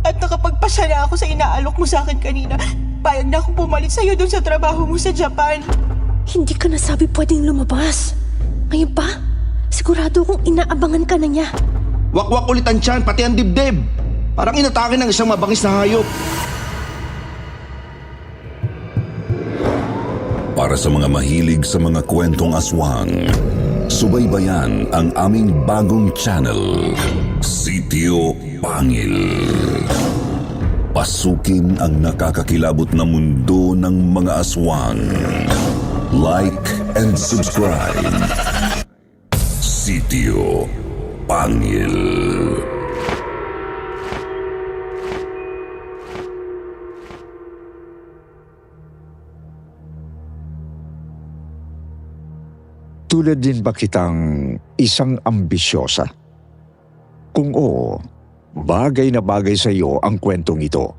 At nakapagpasya na ako sa inaalok mo sa akin kanina. Payag na akong pumalit sa'yo dun sa trabaho mo sa Japan. Hindi ka nasabi pwedeng lumabas. Ngayon pa, sigurado kong inaabangan ka na niya. Wakwak ulit ang tiyan, pati ang dibdib. Parang inatake ng isang mabangis na hayop. Para sa mga mahilig sa mga kwentong aswang, subaybayan ang aming bagong channel, Sitio Pangil. Pasukin ang nakakakilabot na mundo ng mga aswang. Like and subscribe. Sitio Pangil. Tulad din ba kitang isang ambisyosa? Kung oo, bagay na bagay sa iyo ang kwentong ito.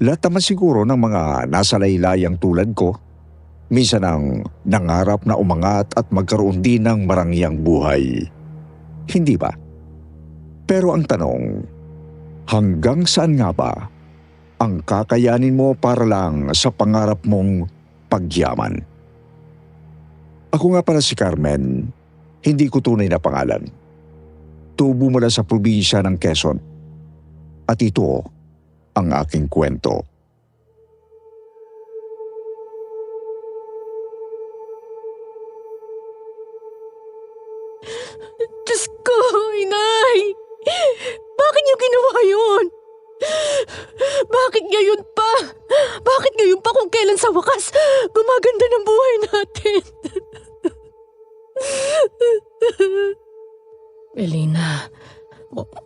Lahat naman siguro ng mga nasa laylayang tulad ko, minsan ang nangarap na umangat at magkaroon din ng marangyang buhay. Hindi ba? Pero ang tanong, hanggang saan nga ba ang kakayanin mo para lang sa pangarap mong pagyaman? Ako nga pala si Carmen, hindi ko tunay na pangalan. Tubo mula sa probinsya ng Quezon. At ito ang aking kwento. Diyos ko, inay! Bakit niyo ginawa yun? Bakit ngayon pa? Bakit ngayon pa kung kailan sa wakas gumaganda ng buhay natin? Elena,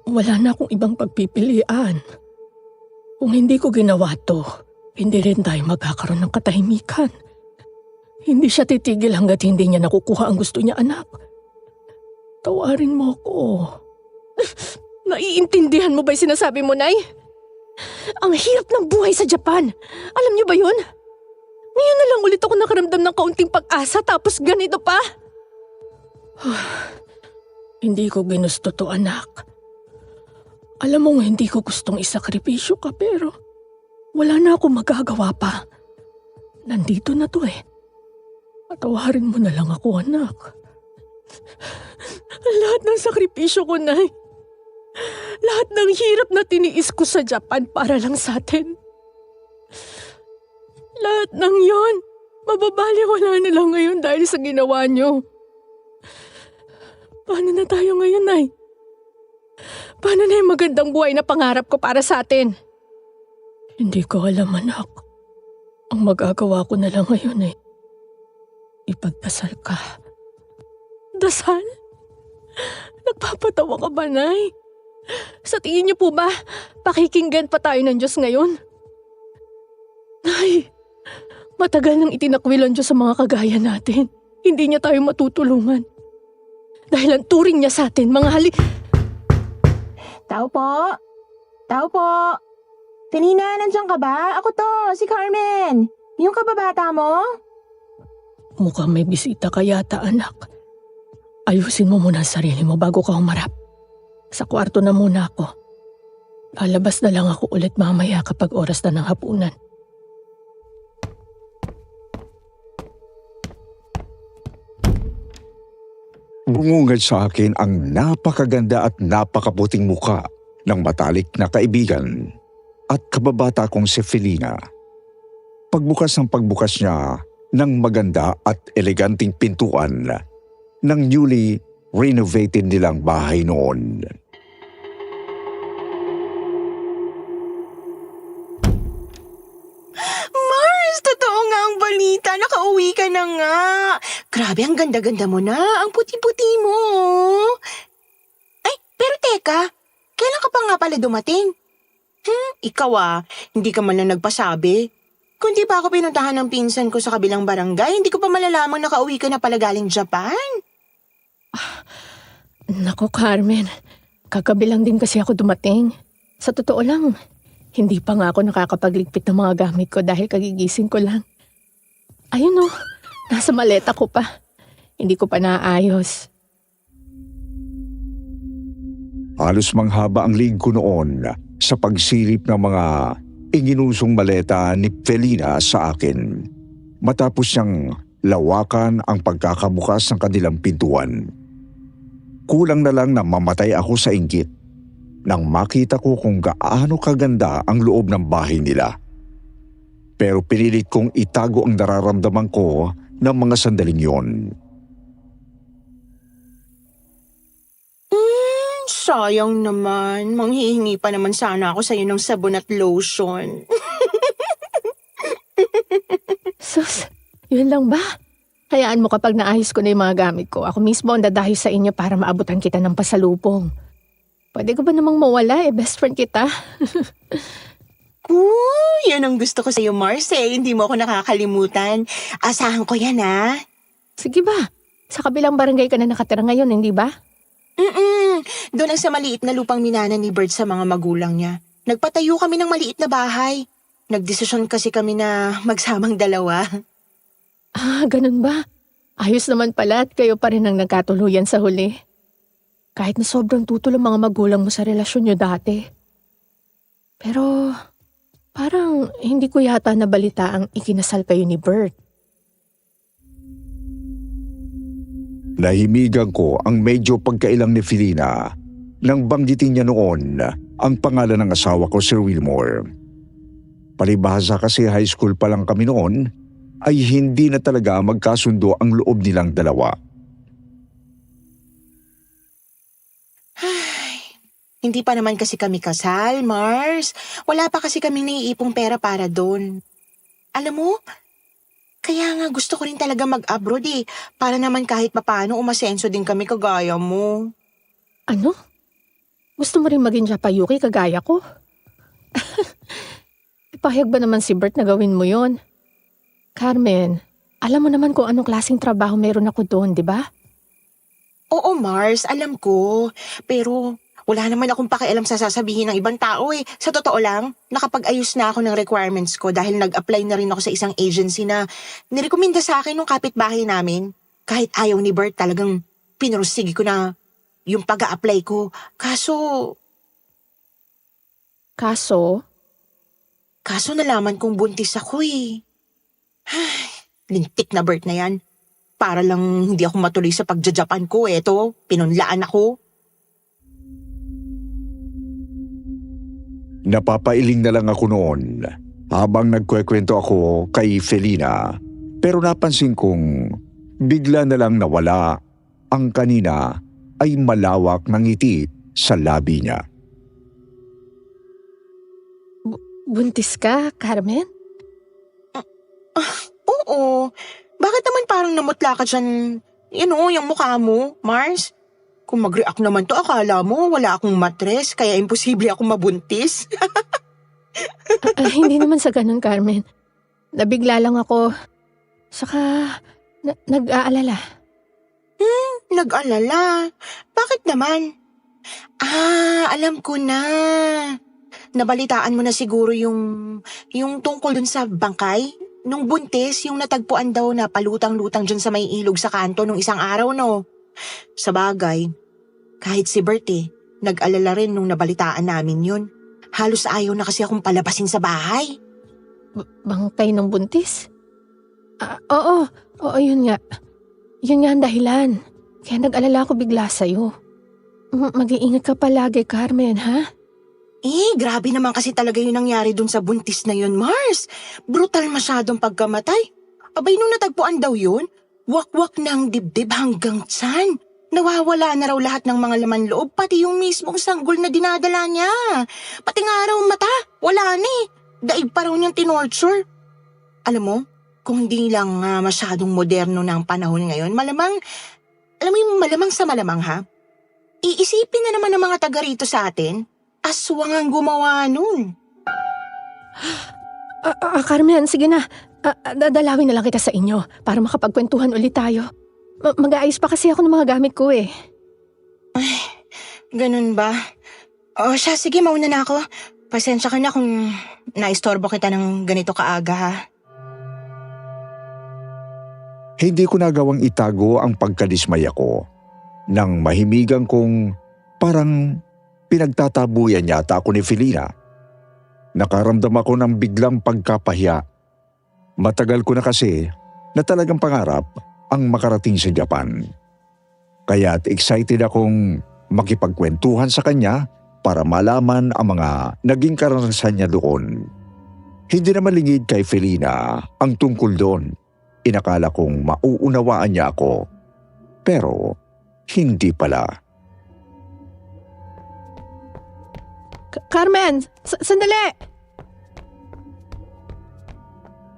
wala na akong ibang pagpipilian. Kung hindi ko ginawa to, hindi rin tayo magkakaroon ng katahimikan. Hindi siya titigil hanggat hindi niya nakukuha ang gusto niya, anak. Tawarin mo ako. Naiintindihan mo ba yung sinasabi mo, Nay? Ang hirap ng buhay sa Japan. Alam niyo ba yun? Ngayon na lang ulit ako nakaramdam ng kaunting pag-asa tapos ganito pa. Hindi ko ginusto to, anak. Alam mo hindi ko gustong isakripisyo ka pero wala na akong magagawa pa. Nandito na to eh. Patawarin mo na lang ako, anak. Lahat ng sakripisyo ko, Nay. Lahat ng hirap na tiniis ko sa Japan para lang sa atin. Lahat ng yon, mababaliwala na lang ngayon dahil sa ginawa niyo. Paano na tayo ngayon, Nay? Paano na yung magandang buhay na pangarap ko para sa atin? Hindi ko alam, anak. Ang magagawa ko na lang ngayon eh, ipagdasal ka. Dasal? Nagpapatawa ka ba, Nay? Sa tingin niyo po ba, pakikinggan pa tayo ng Diyos ngayon? Nay, matagal nang itinakwil ang Diyos sa mga kagaya natin. Hindi niya tayo matutulungan. Dahil ang turing niya sa atin, mga Tao po? Tao po? Kanina, nandiyan ka ba? Ako to, si Carmen. Yung kababata mo? Mukhang may bisita ka yata, anak. Ayusin mo muna ang sarili mo bago ka humarap. Sa kwarto na muna ako. Lalabas na lang ako ulit mamaya kapag oras na ng hapunan. Bumungad sa akin ang napakaganda at napakabuting muka ng matalik na kaibigan at kababata kong si Felina. Pagbukas ng pagbukas niya ng maganda at eleganteng pintuan ng newly renovated nilang bahay noon. Mars, totoo nga ang balita. Nakauwi ka na nga. Grabe, ang ganda-ganda mo na. Ang puti-puti mo. Ay, pero teka. Kailan ka pa nga pala dumating? Ikaw hindi ka man lang nagpasabi. Kung di pa ako pinuntahan ng pinsan ko sa kabilang barangay, hindi ko pa malalamang nakauwi ka na pala galing Japan. Nako, Carmen. Kagabi din kasi ako dumating. Sa totoo lang, hindi pa nga ako nakakapagligpit ng mga gamit ko dahil kagigising ko lang. Ayun nasa maleta ko pa. Hindi ko pa naayos. Halos manghaba ang linggo ko noon sa pagsilip ng mga inginusong maleta ni Felina sa akin matapos niyang lawakan ang pagkakabukas ng kanilang pintuan. Kulang na lang na mamatay ako sa inggit nang makita ko kung gaano kaganda ang loob ng bahay nila. Pero pinilit kong itago ang nararamdaman ko ng mga sandaling yon. Sayang naman. Manghihingi pa naman sana ako sa'yo ng sabon at lotion. Sus, yun lang ba? Hayaan mo kapag naayos ko na yung mga gamit ko, ako mismo ang dadahi sa inyo para maabutan kita ng pasalubong. Pwede ko ba namang mawala best friend kita? Yan ang gusto ko sa'yo, Mars Hindi mo ako nakakalimutan. Asahan ko yan, ha? Sige ba? Sa kabilang barangay ka na nakatira ngayon, hindi ba? Doon lang sa maliit na lupang minana ni Bert sa mga magulang niya. Nagpatayo kami ng maliit na bahay. Nagdesisyon kasi kami na magsamang dalawa. Ah, ganun ba? Ayos naman pala at kayo pa rin ang nagkatuluyan sa huli. Kahit na sobrang tutol ang mga magulang mo sa relasyon nyo dati. Pero parang hindi ko yata nabalita ang ikinasal kayo ni Bert. Nahimigan ko ang medyo pagkailang ni Felina nang banggitin niya noon ang pangalan ng asawa ko, Sir Wilmore. Palibhasa kasi high school pa lang kami noon ay hindi na talaga magkasundo ang loob nilang dalawa. Hindi pa naman kasi kami kasal, Mars. Wala pa kasi kaming naiipong pera para doon. Alam mo, kaya nga gusto ko rin talaga mag-abroad para naman kahit papaano umasenso din kami kagaya mo. Ano? Gusto mo rin maging Japayuki kagaya ko? Pahayag ba naman si Bert na gawin mo yon? Carmen, alam mo naman kung anong klaseng trabaho meron ako doon, di ba? Oo, Mars, alam ko. Pero wala naman akong pakialam sa sasabihin ng ibang tao Sa totoo lang, nakapag-ayos na ako ng requirements ko dahil nag-apply na rin ako sa isang agency na nirekomenda sa akin ng kapitbahay namin. Kahit ayaw ni Bert, talagang pinursigi ko na yung pag-a-apply ko. Kaso nalaman kong buntis ako Ay, lintik na Bert na yan. Para lang hindi ako matuloy sa pagja-Japan ko. Eto, pinunlaan ako. Napapailing na lang ako noon habang nagkwekwento ako kay Felina, pero napansin kong bigla na lang nawala ang kanina ay malawak ng ngiti sa labi niya. Buntis ka, Carmen? Oo. Bakit naman parang namutla ka dyan, yung mukha mo, Mars? Kung mag-react naman to, akala mo wala akong matres, kaya imposible akong mabuntis. Hindi naman sa ganun, Carmen. Nabigla lang ako. Saka, nag-aalala. Nag-alala? Bakit naman? Alam ko na. Nabalitaan mo na siguro yung tungkol dun sa bangkay? Nung buntis, yung natagpuan daw na palutang-lutang dyan sa may ilog sa kanto nung isang araw, no? Sa bagay, kahit si Bert nag-alala rin nung nabalitaan namin yun. Halos ayaw na kasi akong palabasin sa bahay. Bangkay ng buntis? Oo, yun nga. Yun nga ang dahilan. Kaya nag-alala ako bigla sa'yo. Mag-iingat ka palagi, Carmen, ha? Grabe naman kasi talaga yung nangyari dun sa buntis na yun, Mars. Brutal masyadong pagkamatay. Abay, nung natagpuan daw yun, wakwak ng dibdib hanggang tiyan. Nawawala na raw lahat ng mga laman loob, pati yung mismong sanggol na dinadala niya. Pati nga raw mata, wala na Daig pa raw niyang tinorture. Alam mo, kung hindi lang masyadong moderno na ang panahon ngayon, malamang sa malamang ha? Iisipin na naman ng mga taga rito sa atin, aswang ang gumawa nun. Carmen, sige na. Dadalawin na lang kita sa inyo para makapagkwentuhan ulit tayo. Mag-aayos pa kasi ako ng mga gamit ko Ay, ganun ba? O siya, sige, mauna na ako. Pasensya ka na kung naistorbo kita ng ganito kaaga ha. Hindi ko nagawang itago ang pagkadismaya ko nang mahimigan kong parang pinagtatabuyan yata ako ni Felina. Nakaramdam ako ng biglang pagkapahiya. Matagal ko na kasi na talagang pangarap ang makarating sa Japan. Kaya't excited akong makipagkwentuhan sa kanya para malaman ang mga naging karanasan niya doon. Hindi naman lingid kay Felina ang tungkol doon. Inakala kong mauunawaan niya ako. Pero hindi pala. Carmen, sandali!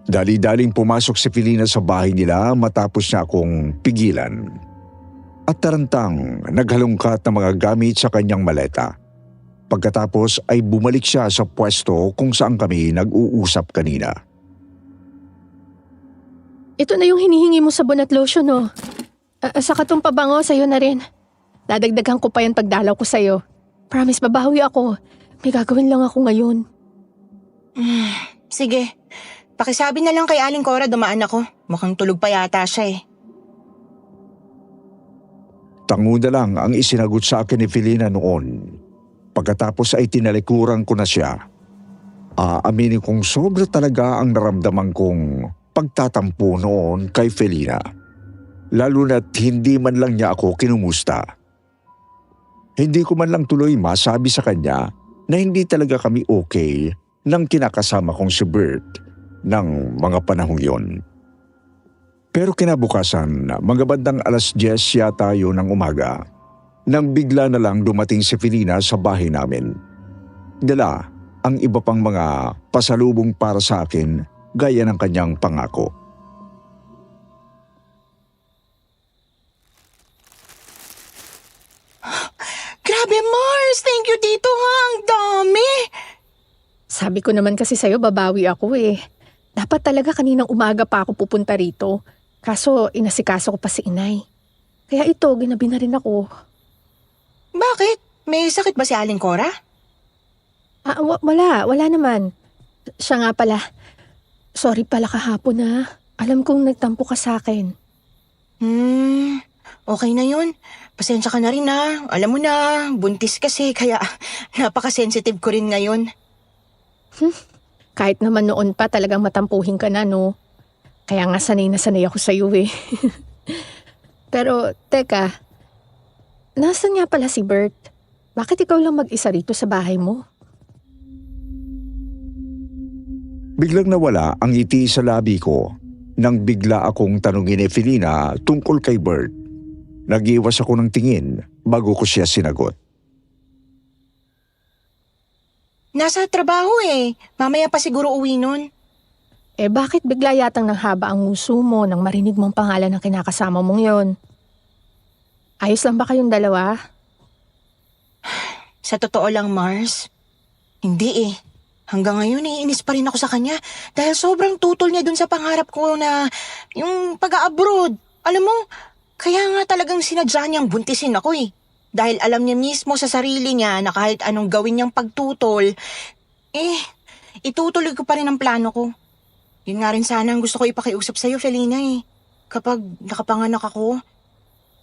Dali-daling pumasok si Felina sa bahay nila matapos niya akong pigilan. At tarantang naghalongkat ng mga gamit sa kanyang maleta. Pagkatapos ay bumalik siya sa pwesto kung saan kami nag-uusap kanina. Ito na yung hinihingi mo sabon at lotion, oh. Saka tong pabango, sa'yo na rin. Dadagdagan ko pa yan pagdalaw ko sa'yo. Promise, babawi ako. May gagawin lang ako ngayon. Sige, pakisabi na lang kay Aling Cora dumaan ako. Mukhang tulog pa yata siya eh. Tanguda lang ang isinagot sa akin ni Felina noon. Pagkatapos ay tinalikuran ko na siya. Aaminin kong sobra talaga ang naramdaman kong pagtatampo noon kay Felina. Lalo na't hindi man lang niya ako kinumusta. Hindi ko man lang tuloy masabi sa kanya na hindi talaga kami okay nang kinakasama kong si Bert ng mga panahong yon. Pero kinabukasan, mga bandang 10:00 yata yun ng umaga, nang bigla na lang dumating si Felina sa bahay namin. Dala ang iba pang mga pasalubong para sa akin gaya ng kanyang pangako. Grabe Mars, thank you dito ha, ang dami. Sabi ko naman kasi sa'yo, babawi ako eh. Dapat talaga kaninang umaga pa ako pupunta rito. Kaso inasikaso ko pa si inay. Kaya ito, ginabi na rin ako. Bakit? May sakit ba si Aling Cora? Wala naman. Siya nga pala. Sorry pala kahapon ha. Alam kong nagtampo ka sa akin. Okay na yun. Pasensya ka na rin ha. Alam mo na, buntis kasi kaya napaka-sensitive ko rin ngayon. Kahit naman noon pa talagang matampuhin ka na, no? Kaya nga sanay na sanay ako sa'yo eh. Pero, teka. Nasaan nga pala si Bert? Bakit ikaw lang mag-isa rito sa bahay mo? Biglang nawala ang ngiti sa labi ko nang bigla akong tanungin ni Felina tungkol kay Bert. Nag-iwas ako ng tingin bago ko siya sinagot. Nasa trabaho eh. Mamaya pa siguro uwi nun. Eh bakit bigla yatang nanghaba ang nguso mo nang marinig mong pangalan ng kinakasama mong yon? Ayos lang ba kayong dalawa? Sa totoo lang, Mars, hindi eh. Hanggang ngayon iinis pa rin ako sa kanya dahil sobrang tutol niya dun sa pangarap ko na yung pag-abroad. Alam mo, kaya nga talagang sinadya niyang buntisin ako eh. Dahil alam niya mismo sa sarili niya na kahit anong gawin niyang pagtutol, itutuloy ko pa rin ang plano ko. Yun nga rin sana ang gusto ko ipakiusap sa'yo, Felina eh. Kapag nakapanganak ako,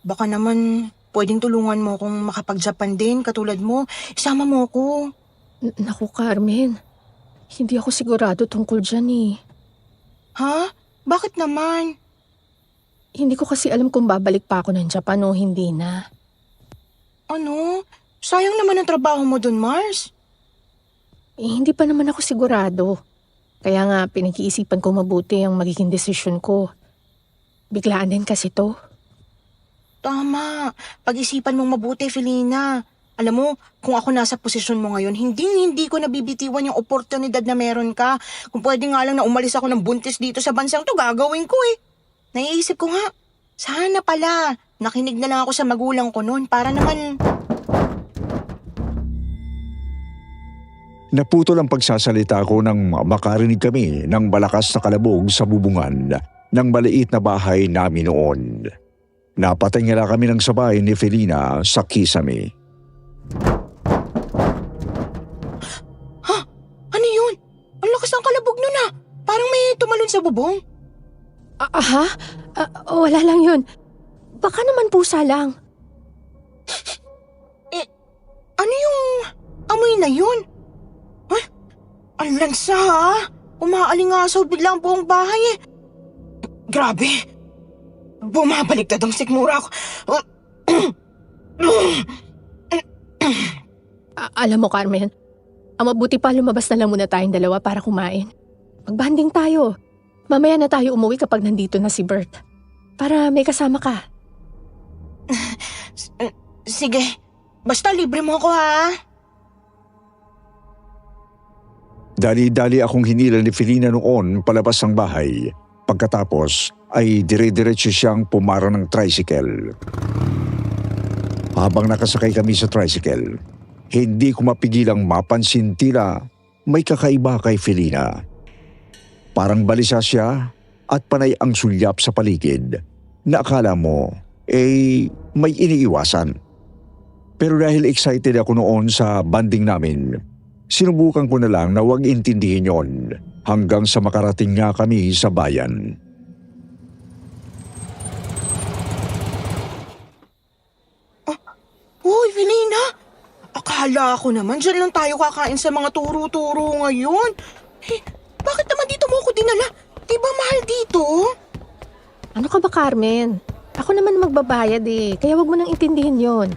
baka naman pwedeng tulungan mo kung makapag-Japan din katulad mo. Isama mo ko. Naku, Carmen. Hindi ako sigurado tungkol dyan eh. Ha? Bakit naman? Hindi ko kasi alam kung babalik pa ako ng Japan o hindi na. Ano? Sayang naman ang trabaho mo dun, Mars. Hindi pa naman ako sigurado. Kaya nga pinag-iisipan ko mabuti ang magiging desisyon ko. Biglaan din kasi to. Tama. Pag-isipan mong mabuti, Felina. Alam mo, kung ako nasa posisyon mo ngayon, hindi ko nabibitiwan yung oportunidad na meron ka. Kung pwede nga lang na umalis ako ng buntis dito sa bansang to, gagawin ko eh. Naiisip ko nga, sana pala, nakinig na lang ako sa magulang ko noon para naman... Naputol ang pagsasalita ko nang makarinig kami ng malakas na kalabog sa bubungan ng maliit na bahay namin noon. Napatingala kami ng sabay ni Felina sa kisame. Ha? Ano yun? Ang lakas ng kalabog nun ah. Parang may tumalon sa bubong. Wala lang yun. Baka naman pusa lang. Ano yung na yun? Ay, ang lansa ha? Umaalingasaw bigla ang buong bahay eh. Grabe. Bumabaliktad ang sikmura ko. Alam mo, Carmen, ang mabuti pa lumabas na lang muna tayong dalawa para kumain. Magbanding tayo. Mamaya na tayo umuwi kapag nandito na si Bert. Para may kasama ka. Sige, basta libre mo ako ha. Dali-dali akong hinila ni Felina noon palabas ng bahay. Pagkatapos ay dire-diretso siyang pumara ng tricycle. Habang nakasakay kami sa tricycle, hindi ko mapigilang mapansin tila may kakaiba kay Felina. Parang balisa siya at panay ang sulyap sa paligid na akala mo may iniiwasan. Pero dahil excited ako noon sa banding namin, sinubukan ko na lang na huwag intindihin yon hanggang sa makarating nga kami sa bayan. Uy, Felina! Akala ko naman dyan lang tayo kakain sa mga turo-turo ngayon. Eh, bakit naman dito mo ako dinala? Di ba mahal dito? Ano ka ba, Carmen? Ako naman magbabayad eh, kaya wag mo nang intindihin yon.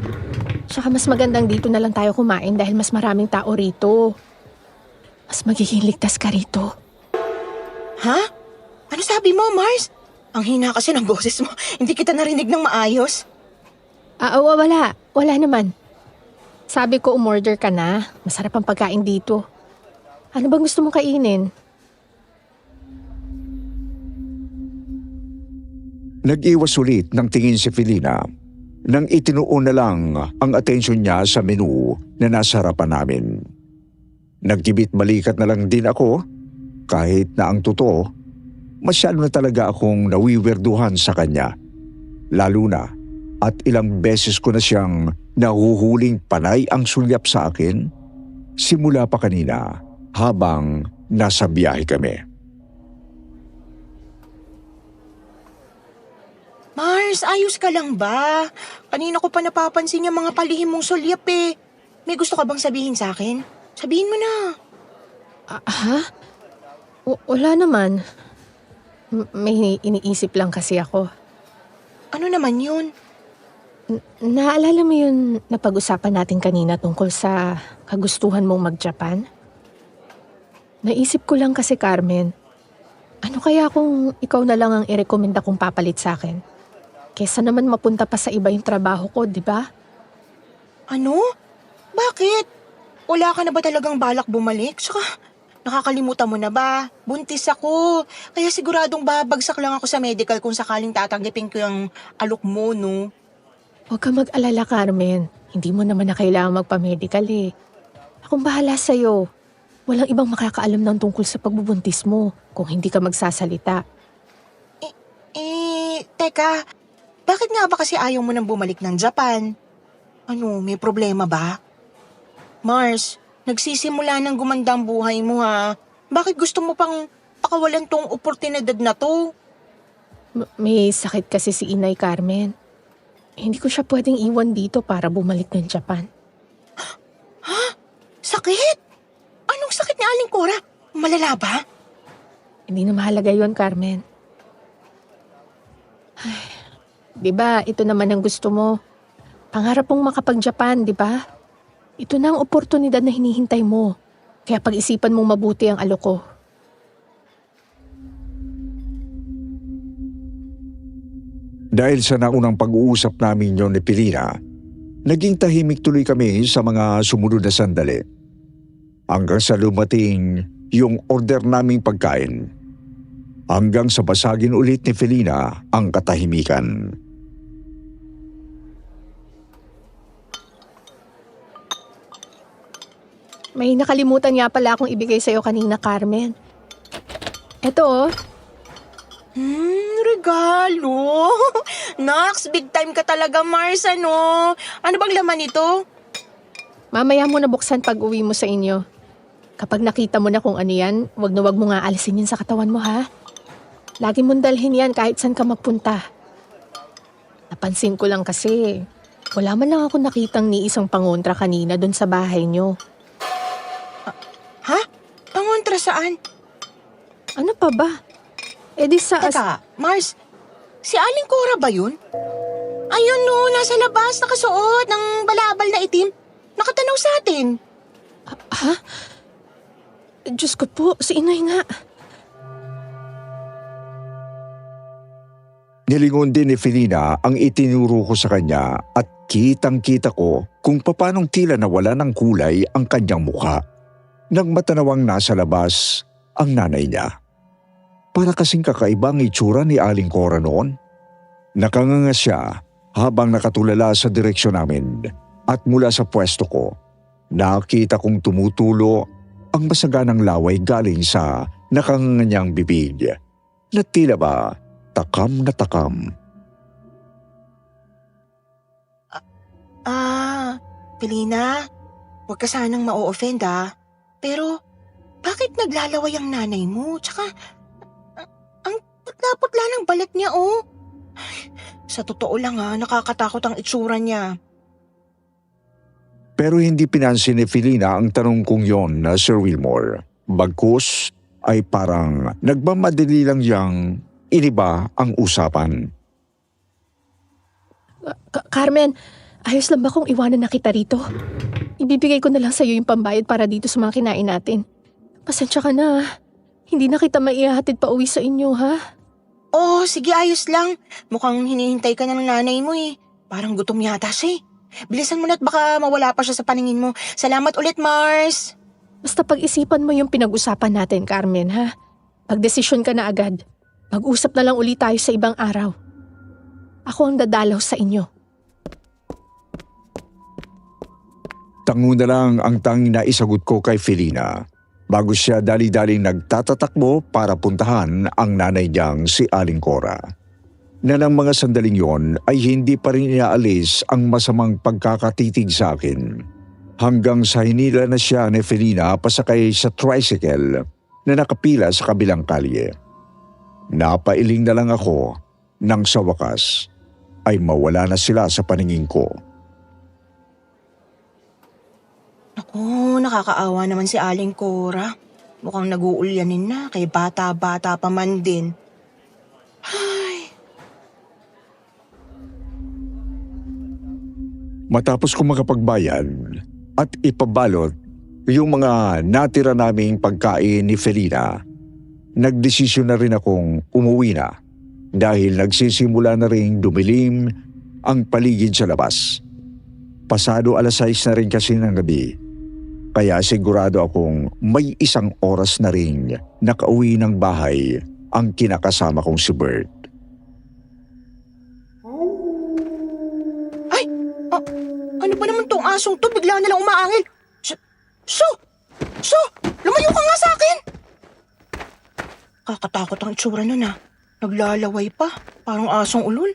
Tsaka mas magandang dito na lang tayo kumain dahil mas maraming tao rito. Mas magiging ligtas ka rito. Ha? Ano sabi mo, Mars? Ang hina kasi ng boses mo. Hindi kita narinig ng maayos. Wala. Wala naman. Sabi ko umorder ka na. Masarap ang pagkain dito. Ano bang gusto mong kainin? Nag-iwas ulit ng tingin si Felina nang itinuon na lang ang atensyon niya sa menu na nasa harapan namin. Nagkibit balikat na lang din ako kahit na ang totoo, masyado na talaga akong nawiwerduhan sa kanya. Lalo na at ilang beses ko na siyang nahuhuling panay ang sulyap sa akin simula pa kanina habang nasa biyahe kami. Mars, ayos ka lang ba? Kanina ko pa napapansin yung mga palihim mong sulyap eh. May gusto ka bang sabihin sa akin? Sabihin mo na. Ha? Wala naman. May iniisip lang kasi ako. Ano naman yun? Naalala mo yun napag-usapan natin kanina tungkol sa kagustuhan mong mag-Japan? Naisip ko lang kasi, Carmen, ano kaya kung ikaw na lang ang irekomenda kong papalit sa akin? Kesa naman mapunta pa sa iba yung trabaho ko, di ba? Ano? Bakit? Wala ka na ba talagang balak bumalik? Saka, nakakalimutan mo na ba? Buntis ako. Kaya siguradong babagsak lang ako sa medical kung sakaling tatanggapin ko yung alok mo, no? Huwag ka mag-alala, Carmen. Hindi mo naman na kailangan magpa-medical eh. Akong bahala sa'yo. Walang ibang makakaalam ng tungkol sa pagbubuntis mo kung hindi ka magsasalita. Teka. Bakit nga ba kasi ayaw mo nang bumalik ng Japan? Ano, may problema ba? Mars, nagsisimula ng gumanda ang buhay mo ha. Bakit gusto mo pang pakawalan tong oportunidad na to? May sakit kasi si Inay, Carmen. Hindi ko siya pwedeng iwan dito para bumalik ng Japan. Ha? Sakit? Anong sakit ni Aling Cora? Malala ba? Hindi na mahalaga yon, Carmen. Ay, di ba, ito naman ang gusto mo. Pangarap mong makapag-Japan, di ba? Ito na ang oportunidad na hinihintay mo. Kaya pag-isipan mong mabuti ang alok ko. Dahil sa naunang pag-uusap namin yon ni Felina, naging tahimik tuloy kami sa mga sumunod na sandali. Hanggang sa lumating yung order naming pagkain. Hanggang sa basagin ulit ni Felina ang katahimikan. May nakalimutan nga pala akong ibigay sa'yo kanina, Carmen. Eto oh. Regalo. Nox, big time ka talaga, Mars, ano? Ano bang laman nito? Mamaya mo na buksan pag uwi mo sa inyo. Kapag nakita mo na kung ano yan, wag na wag mo nga alisin yan sa katawan mo, ha? Lagi mong dalhin yan kahit saan ka magpunta. Napansin ko lang kasi, wala man lang ako nakitang ni isang pangontra kanina doon sa bahay nyo. nasaan? Ano pa ba? Eh di sa... Teka, Mars, si Aling Cora ba yun? Ayun no, nasa labas, nakasuot ng balabal na itim. Nakatanaw sa atin. Ha? Diyos ko po, si inay nga. Nilingon din ni Felina ang itinuro ko sa kanya at kitang-kita ko kung papanong tila nawala ng kulay ang kanyang mukha. Nang matanawang nasa labas ang nanay niya. Para kasing kakaibang itsura ni Aling Cora noon. Nakanganga siya habang nakatulala sa direksyon namin at mula sa pwesto ko, nakita kong tumutulo ang masaganang laway galing sa nakanganga niyang bibig na tila ba takam na takam. Felina, huwag ka sanang ma-offend Pero, bakit naglalaway ang nanay mo? Tsaka, ang putla-putla ng balat niya Sa totoo lang nakakatakot ang itsura niya. Pero hindi pinansin ni Felina ang tanong kong yon na Sir Wilmore. Bagkus ay parang nagmamadali lang yang iniba ang usapan. Carmen, ayos lang ba kung iwanan na kita rito? Ibibigay ko na lang sa'yo yung pambayad para dito sa mga kinain natin. Pasensya ka na. Hindi na kita maihahatid pa uwi sa inyo, ha? Sige, ayos lang. Mukhang hinihintay ka na ng nanay mo Parang gutom yata siya Bilisan mo na at baka mawala pa siya sa paningin mo. Salamat ulit, Mars. Basta pag-isipan mo yung pinag-usapan natin, Carmen, ha? Pag-desisyon ka na agad. Mag-usap na lang ulit tayo sa ibang araw. Ako ang dadalaw sa inyo. Tango na lang ang tanging na isagot ko kay Felina bago siya dali-daling nagtatatakbo para puntahan ang nanay niyang si Aling Cora. Na ng mga sandaling yon ay hindi pa rin inaalis ang masamang pagkakatitig sa akin. Hanggang sa hinila na siya ni Felina pasakay sa tricycle na nakapila sa kabilang kalye. Napailing na lang ako nang sa wakas ay mawala na sila sa paningin ko. Naku, nakakaawa naman si Aling Cora. Mukhang nag-uulyanin na, kay bata-bata pa man din. Matapos ko makapagbayad at ipabalot yung mga natira naming pagkain ni Felina, nagdesisyon na rin akong umuwi na dahil nagsisimula na rin dumilim ang paligid sa labas. Pasado 6:00 na rin kasi ng gabi, kaya sigurado akong may 1 oras na rin nakauwi ng bahay ang kinakasama kong si Bert. Ano ba naman tong asong to? Bigla na lang umaangil. So, lumayo ka nga sa akin. Kakatakot ang itsura nun Naglalaway pa, parang asong ulol.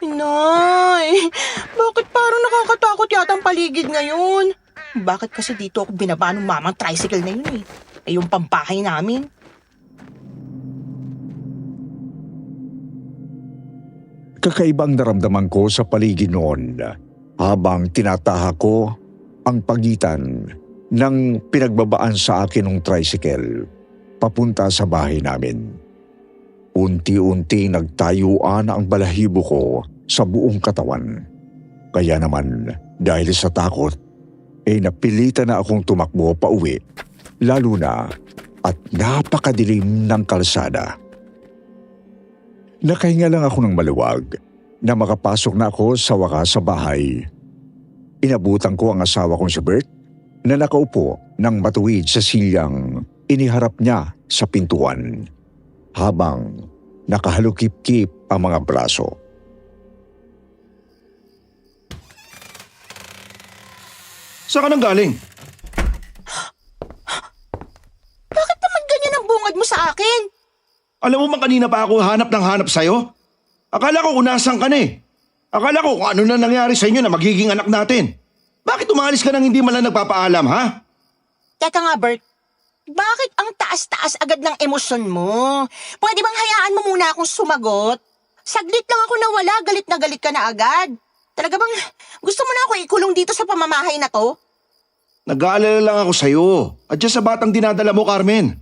Inay, bakit parang nakakatakot yata ang paligid ngayon? Bakit kasi dito ako binaba ng mamang tricycle na yun yung pampahay namin. Kakaibang naramdaman ko sa paligid noon habang tinataha ko ang pagitan ng pinagbabaan sa akin ng tricycle papunta sa bahay namin. Unti-unti nagtayuan ang balahibo ko sa buong katawan. Kaya naman dahil sa takot, napilitan na akong tumakbo pa uwi, lalo na at napakadilim ng kalsada. Nakahinga lang ako ng maluwag na makapasok na ako sa wakas sa bahay. Inabutan ko ang asawa kong si Bert na nakaupo ng matuwid sa silyang iniharap niya sa pintuan habang nakahalukip-kip ang mga braso. Saan ka nang galing? Bakit naman ganyan ang bungad mo sa akin? Alam mo bang kanina pa ako hanap ng hanap sa'yo? Akala ko kung nasan ka na Akala ko kung ano na nangyari sa inyo na magiging anak natin. Bakit umalis ka nang hindi man lang nagpapaalam, ha? Teka nga, Bert. Bakit ang taas-taas agad ng emosyon mo? Pwede bang hayaan mo muna akong sumagot? Saglit lang ako nawala, galit na galit ka na agad. Talaga bang gusto mo na ako ikulong dito sa pamamahay na to? Nag-aalala lang ako sa'yo. At dyan sa batang dinadala mo, Carmen.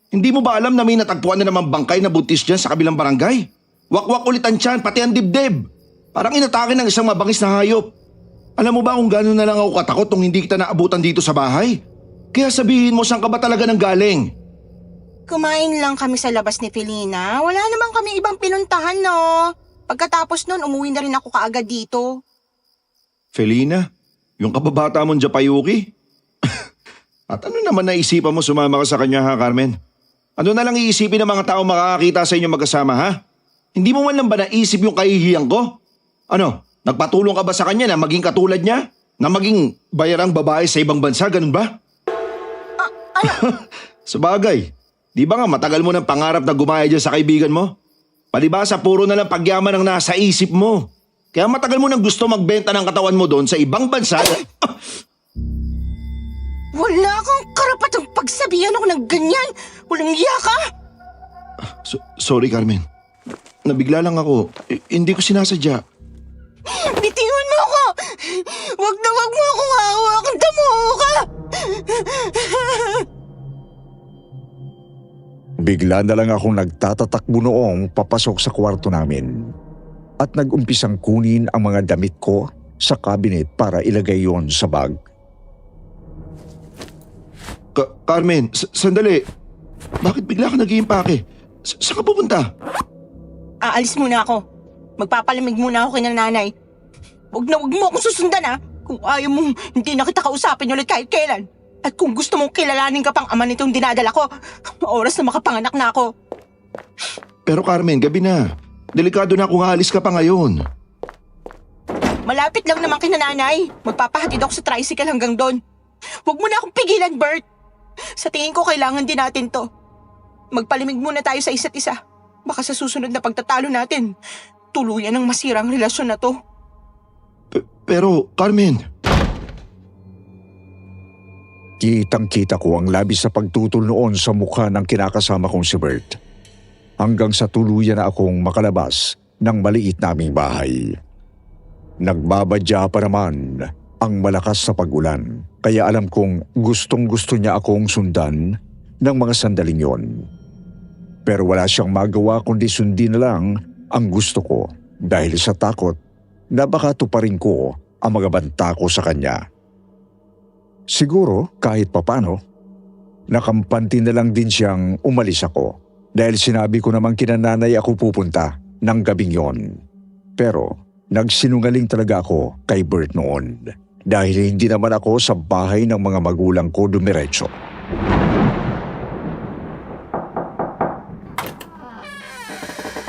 Hindi mo ba alam na may natagpuan na naman bangkay na buntis dyan sa kabilang barangay? Wakwak ulit ang tiyan, pati ang dibdib. Parang inatake ng isang mabangis na hayop. Alam mo ba kung gano'n na lang ako katakot nung hindi kita naabutan dito sa bahay? Kaya sabihin mo saan ka ba talaga nang galing? Kumain lang kami sa labas ni Felina. Wala naman kami ibang pinuntahan, no? Pagkatapos nun, umuwi na rin ako kaagad dito. Felina, yung kababata mong Japayuki? At ano naman naisipan mo sumama ka sa kanya ha, Carmen? Ano na lang iisipin ng mga tao makakakita sa inyo magkasama ha? Hindi mo man lang ba naisip yung kahihiyan ko? Ano, nagpatulong ka ba sa kanya na maging katulad niya? Na maging bayarang babae sa ibang bansa, ganun ba? Sabagay, di ba nga matagal mo ng pangarap na gumaya dyan sa kaibigan mo? Palibasa puro na lang pagyaman ang nasa isip mo. Kaya matagal mo nang gusto magbenta ng katawan mo doon sa ibang bansa. Wala kang karapatang pagsabihan ako ng ganyan. Walang iya ka. Sorry, Carmen. Nabigla lang ako. Hindi ko sinasadya. Bitiwan mo ako. Wag na wag mo akong hawakan. Damo ka. Bigla na lang akong nagtatatakbo noong papasok sa kwarto namin at nag-umpisang kunin ang mga damit ko sa cabinet para ilagay yon sa bag. Carmen, sandali. Bakit bigla ka nag-iimpake? Saan ka pupunta? Aalis muna ako. Magpapalamig muna ako kay nanay. Wag na wag mo akong susundan ha. Kung ayaw mong hindi na kita kausapin ulit kahit kailan. At kung gusto mong kilalanin ka pang ama nitong dinadala ko, oras na makapanganak na ako. Pero Carmen, gabi na. Delikado na kung aalis ka pa ngayon. Malapit lang naman kay nanay. Magpapahatid ako sa tricycle hanggang doon. Huwag mo na akong pigilan, Bert. Sa tingin ko kailangan din natin to. Magpalimig muna tayo sa isa't isa. Baka sa susunod na pagtatalo natin, tuluyan ang masira ang relasyon na to. Pero, Carmen... Kitang-kita ko ang labis sa pagtutol noon sa mukha ng kinakasama kong si Bert. Hanggang sa tuluyan na akong makalabas ng maliit naming bahay. Nagbabadya pa naman ang malakas na pag-ulan. Kaya alam kong gustong-gusto niya akong sundan ng mga sandaling yon. Pero wala siyang magawa kundi sundin na lang ang gusto ko dahil sa takot na baka tuparin ko ang mga banta ko sa kanya. Siguro kahit papano, nakampante na lang din siyang umalis ako dahil sinabi ko namang kinananay ako pupunta ng gabing yon. Pero nagsinungaling talaga ako kay Bert noon dahil hindi naman ako sa bahay ng mga magulang ko dumiretso.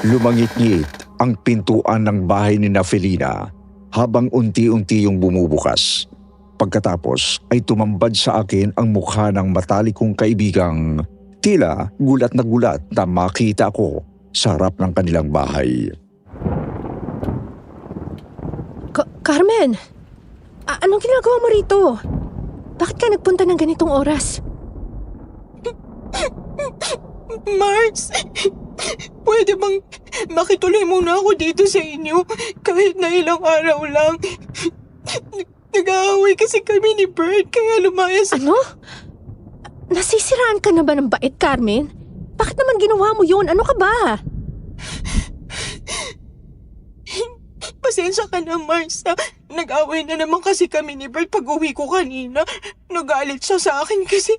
Lumangit-ngit ang pintuan ng bahay ni Felina habang unti-unti yung bumubukas. Pagkatapos ay tumambad sa akin ang mukha ng matalik kong kaibigang tila gulat na makita ko sa harap ng kanilang bahay. Carmen, anong ginagawa mo rito? Bakit ka nagpunta ng ganitong oras? Mars, pwede bang makituloy muna ako dito sa inyo kahit na ilang araw lang? Nag-aaway kasi kami ni Bert kaya lumayas. Ano? Nasisiraan ka na ba ng bait, Carmen? Bakit naman ginawa mo yun? Ano ka ba? Pasensya ka na, Mars. Nag-away na naman kasi kami ni Bert pag uwi ko kanina. Nagalit siya sa akin kasi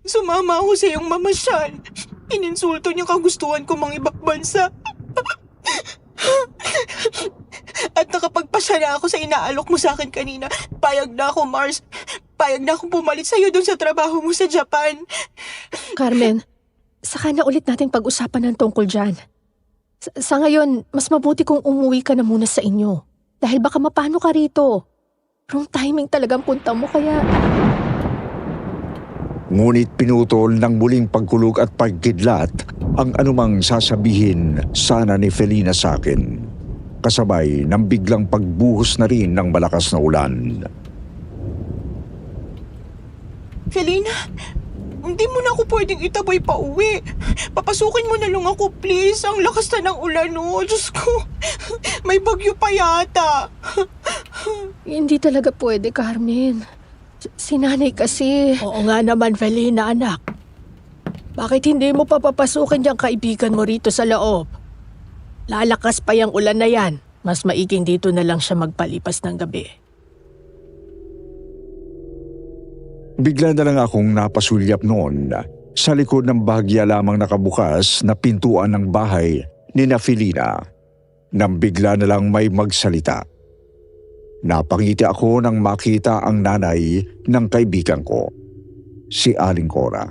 sumama ako sa iyong mamasyal. Ininsulto niya kagustuhan ko mga ibang bansa. At nakapagpasya na ako sa inaalok mo sa akin kanina. Payag na ako, Mars. Payag na akong pumalit sa'yo dun sa trabaho mo sa Japan. Carmen, saka na ulit natin pag-usapan ng tungkol dyan. Sa ngayon, mas mabuti kung umuwi ka na muna sa inyo. Dahil baka mapano ka rito. Wrong timing talagang punta mo kaya... Ngunit pinutol ng muling pagkulog at pagkidlat ang anumang sasabihin sana ni Felina sa akin. Kasabay ng biglang pagbuhos na rin ng malakas na ulan. Felina, hindi mo na ako pwedeng itaboy pa uwi. Papasukin mo na lang ako, please. Ang lakas na ng ulan, oh. Diyos ko, may bagyo pa yata. Hindi talaga pwede, Carmen. Si nanay kasi... Oo nga naman, Felina, anak. Bakit hindi mo papapasukin yung kaibigan mo rito sa loob? Lalakas pa yung ulan na yan. Mas maiging dito na lang siya magpalipas ng gabi. Bigla na lang akong napasulyap noon sa likod ng bahagya lamang nakabukas na pintuan ng bahay ni na Felina nang bigla na lang may magsalita. Napangiti ako nang makita ang nanay ng kaibigan ko, si Aling Cora,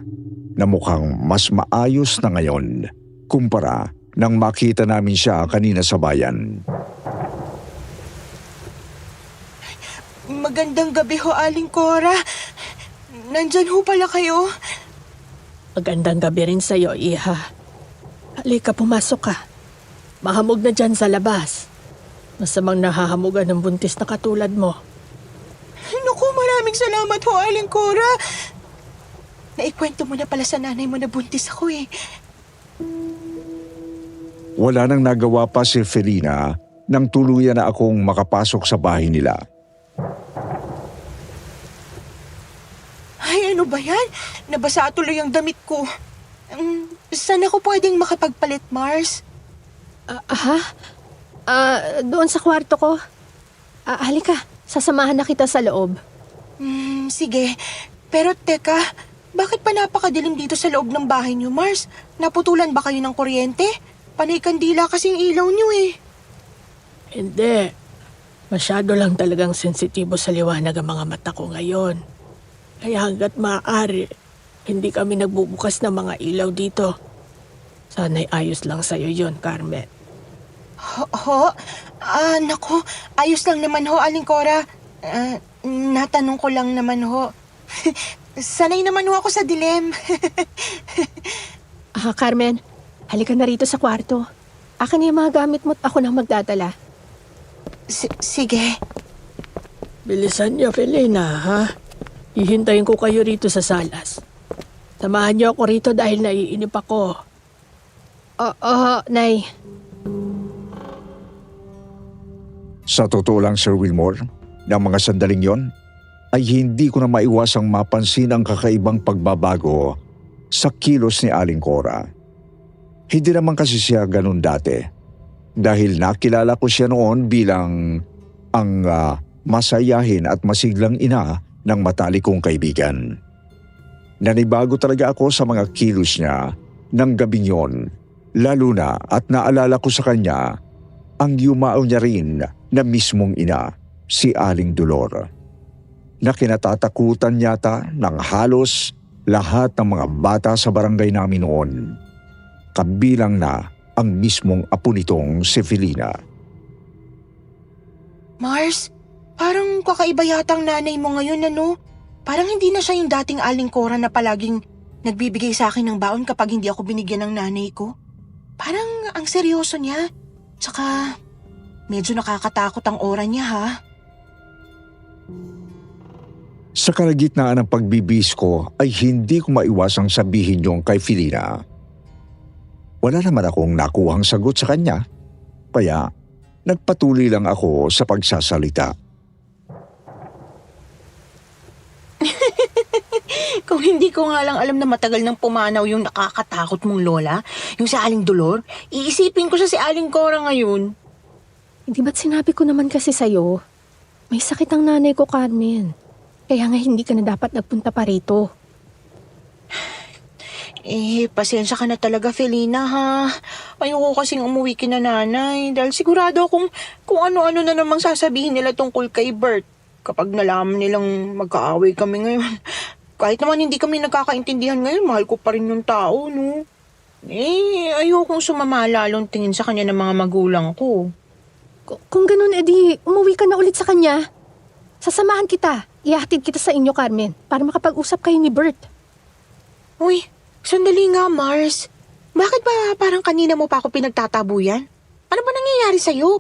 na mukhang mas maayos na ngayon kumpara nang makita namin siya kanina sa bayan. Magandang gabi ho, Aling Cora. Nandyan ho pala kayo. Magandang gabi rin sa'yo, Iha. Halika, pumasok ka. Mahamog na dyan sa labas. Masamang nahahamugan ng buntis na katulad mo. Naku, maraming salamat ho, Aling Cora. Naikwento mo na pala sa nanay mo na buntis ako eh. Wala nang nagawa pa si Felina nang tuluyan na akong makapasok sa bahay nila. Ay, ano ba yan? Nabasa tuloy ang damit ko. Saan ako pwedeng makapagpalit, Mars? Doon sa kwarto ko. Halika, sasamahan na kita sa loob. Sige. Pero teka, bakit pa napakadilim dito sa loob ng bahay niyo, Mars? Naputulan ba kayo ng kuryente? Panay kandila kasing ilaw niyo eh. Hindi. Masyado lang talagang sensitibo sa liwanag ang mga mata ko ngayon. Kaya hanggat maaari, hindi kami nagbubukas ng mga ilaw dito. Sana'y ayos lang sa'yo yon, Carmen. Naku, ayos lang naman ho, Aling Cora. Natanong ko lang naman ho. Sanay naman ho ako sa dilim. Carmen, halika na rito sa kwarto. Akin na yung mga gamit mo at ako nang magdadala. Sige. Bilisan niyo, Felina, ha? Hihintayin ko kayo rito sa salas. Samahan niyo ako rito dahil naiinip ako. Nay. Sa totoo lang, Sir Wilmore, ng mga sandaling yon, ay hindi ko na maiwasang mapansin ang kakaibang pagbabago sa kilos ni Aling Cora. Hindi naman kasi siya ganun dati. Dahil nakilala ko siya noon bilang ang masayahin at masiglang ina ng matalik kong kaibigan. Nanibago talaga ako sa mga kilos niya ng gabing yon, lalo na at naalala ko sa kanya ang yumao niya rin na mismong ina, si Aling Dolor, na kinatatakutan yata ng halos lahat ng mga bata sa barangay namin noon, kabilang na ang mismong apo nitong si Felina. Mars, parang kakaiba yata ang nanay mo ngayon, ano? Parang hindi na siya yung dating Aling Cora na palaging nagbibigay sa akin ng baon kapag hindi ako binigyan ng nanay ko. Parang ang seryoso niya. Tsaka, medyo nakakatakot ang aura niya, ha? Sa kalagitnaan ng pagbibis ko ay hindi ko maiwasang sabihin yung kay Felina. Wala naman akong nakuhang sagot sa kanya, kaya nagpatuloy lang ako sa pagsasalita. Kung hindi ko nga lang alam na matagal nang pumanaw yung nakakatakot mong lola, yung si Aling Dolor, iisipin ko siya si Aling Cora ngayon. Hindi ba't sinabi ko naman kasi sa'yo, may sakit ang nanay ko, Carmen. Kaya nga hindi ka na dapat nagpunta pa rito. Pasensya ka na talaga, Felina, ha? Ayoko kasing umuwi kina nanay dahil sigurado akong kung ano-ano na namang sasabihin nila tungkol kay Bert kapag nalaman nilang magkaaway kami ngayon. Kahit naman hindi kami nagkakaintindihan ngayon, mahal ko pa rin yung tao, no? Ayokong sumama lalong tingin sa kanya ng mga magulang ko. Kung ganun, edi umuwi ka na ulit sa kanya. Sasamahan kita. Ihatid kita sa inyo, Carmen, para makapag-usap kayo ni Bert. Uy, sandali nga, Mars. Bakit ba parang kanina mo pa ako pinagtatabuyan? Ano ba nangyayari sa'yo?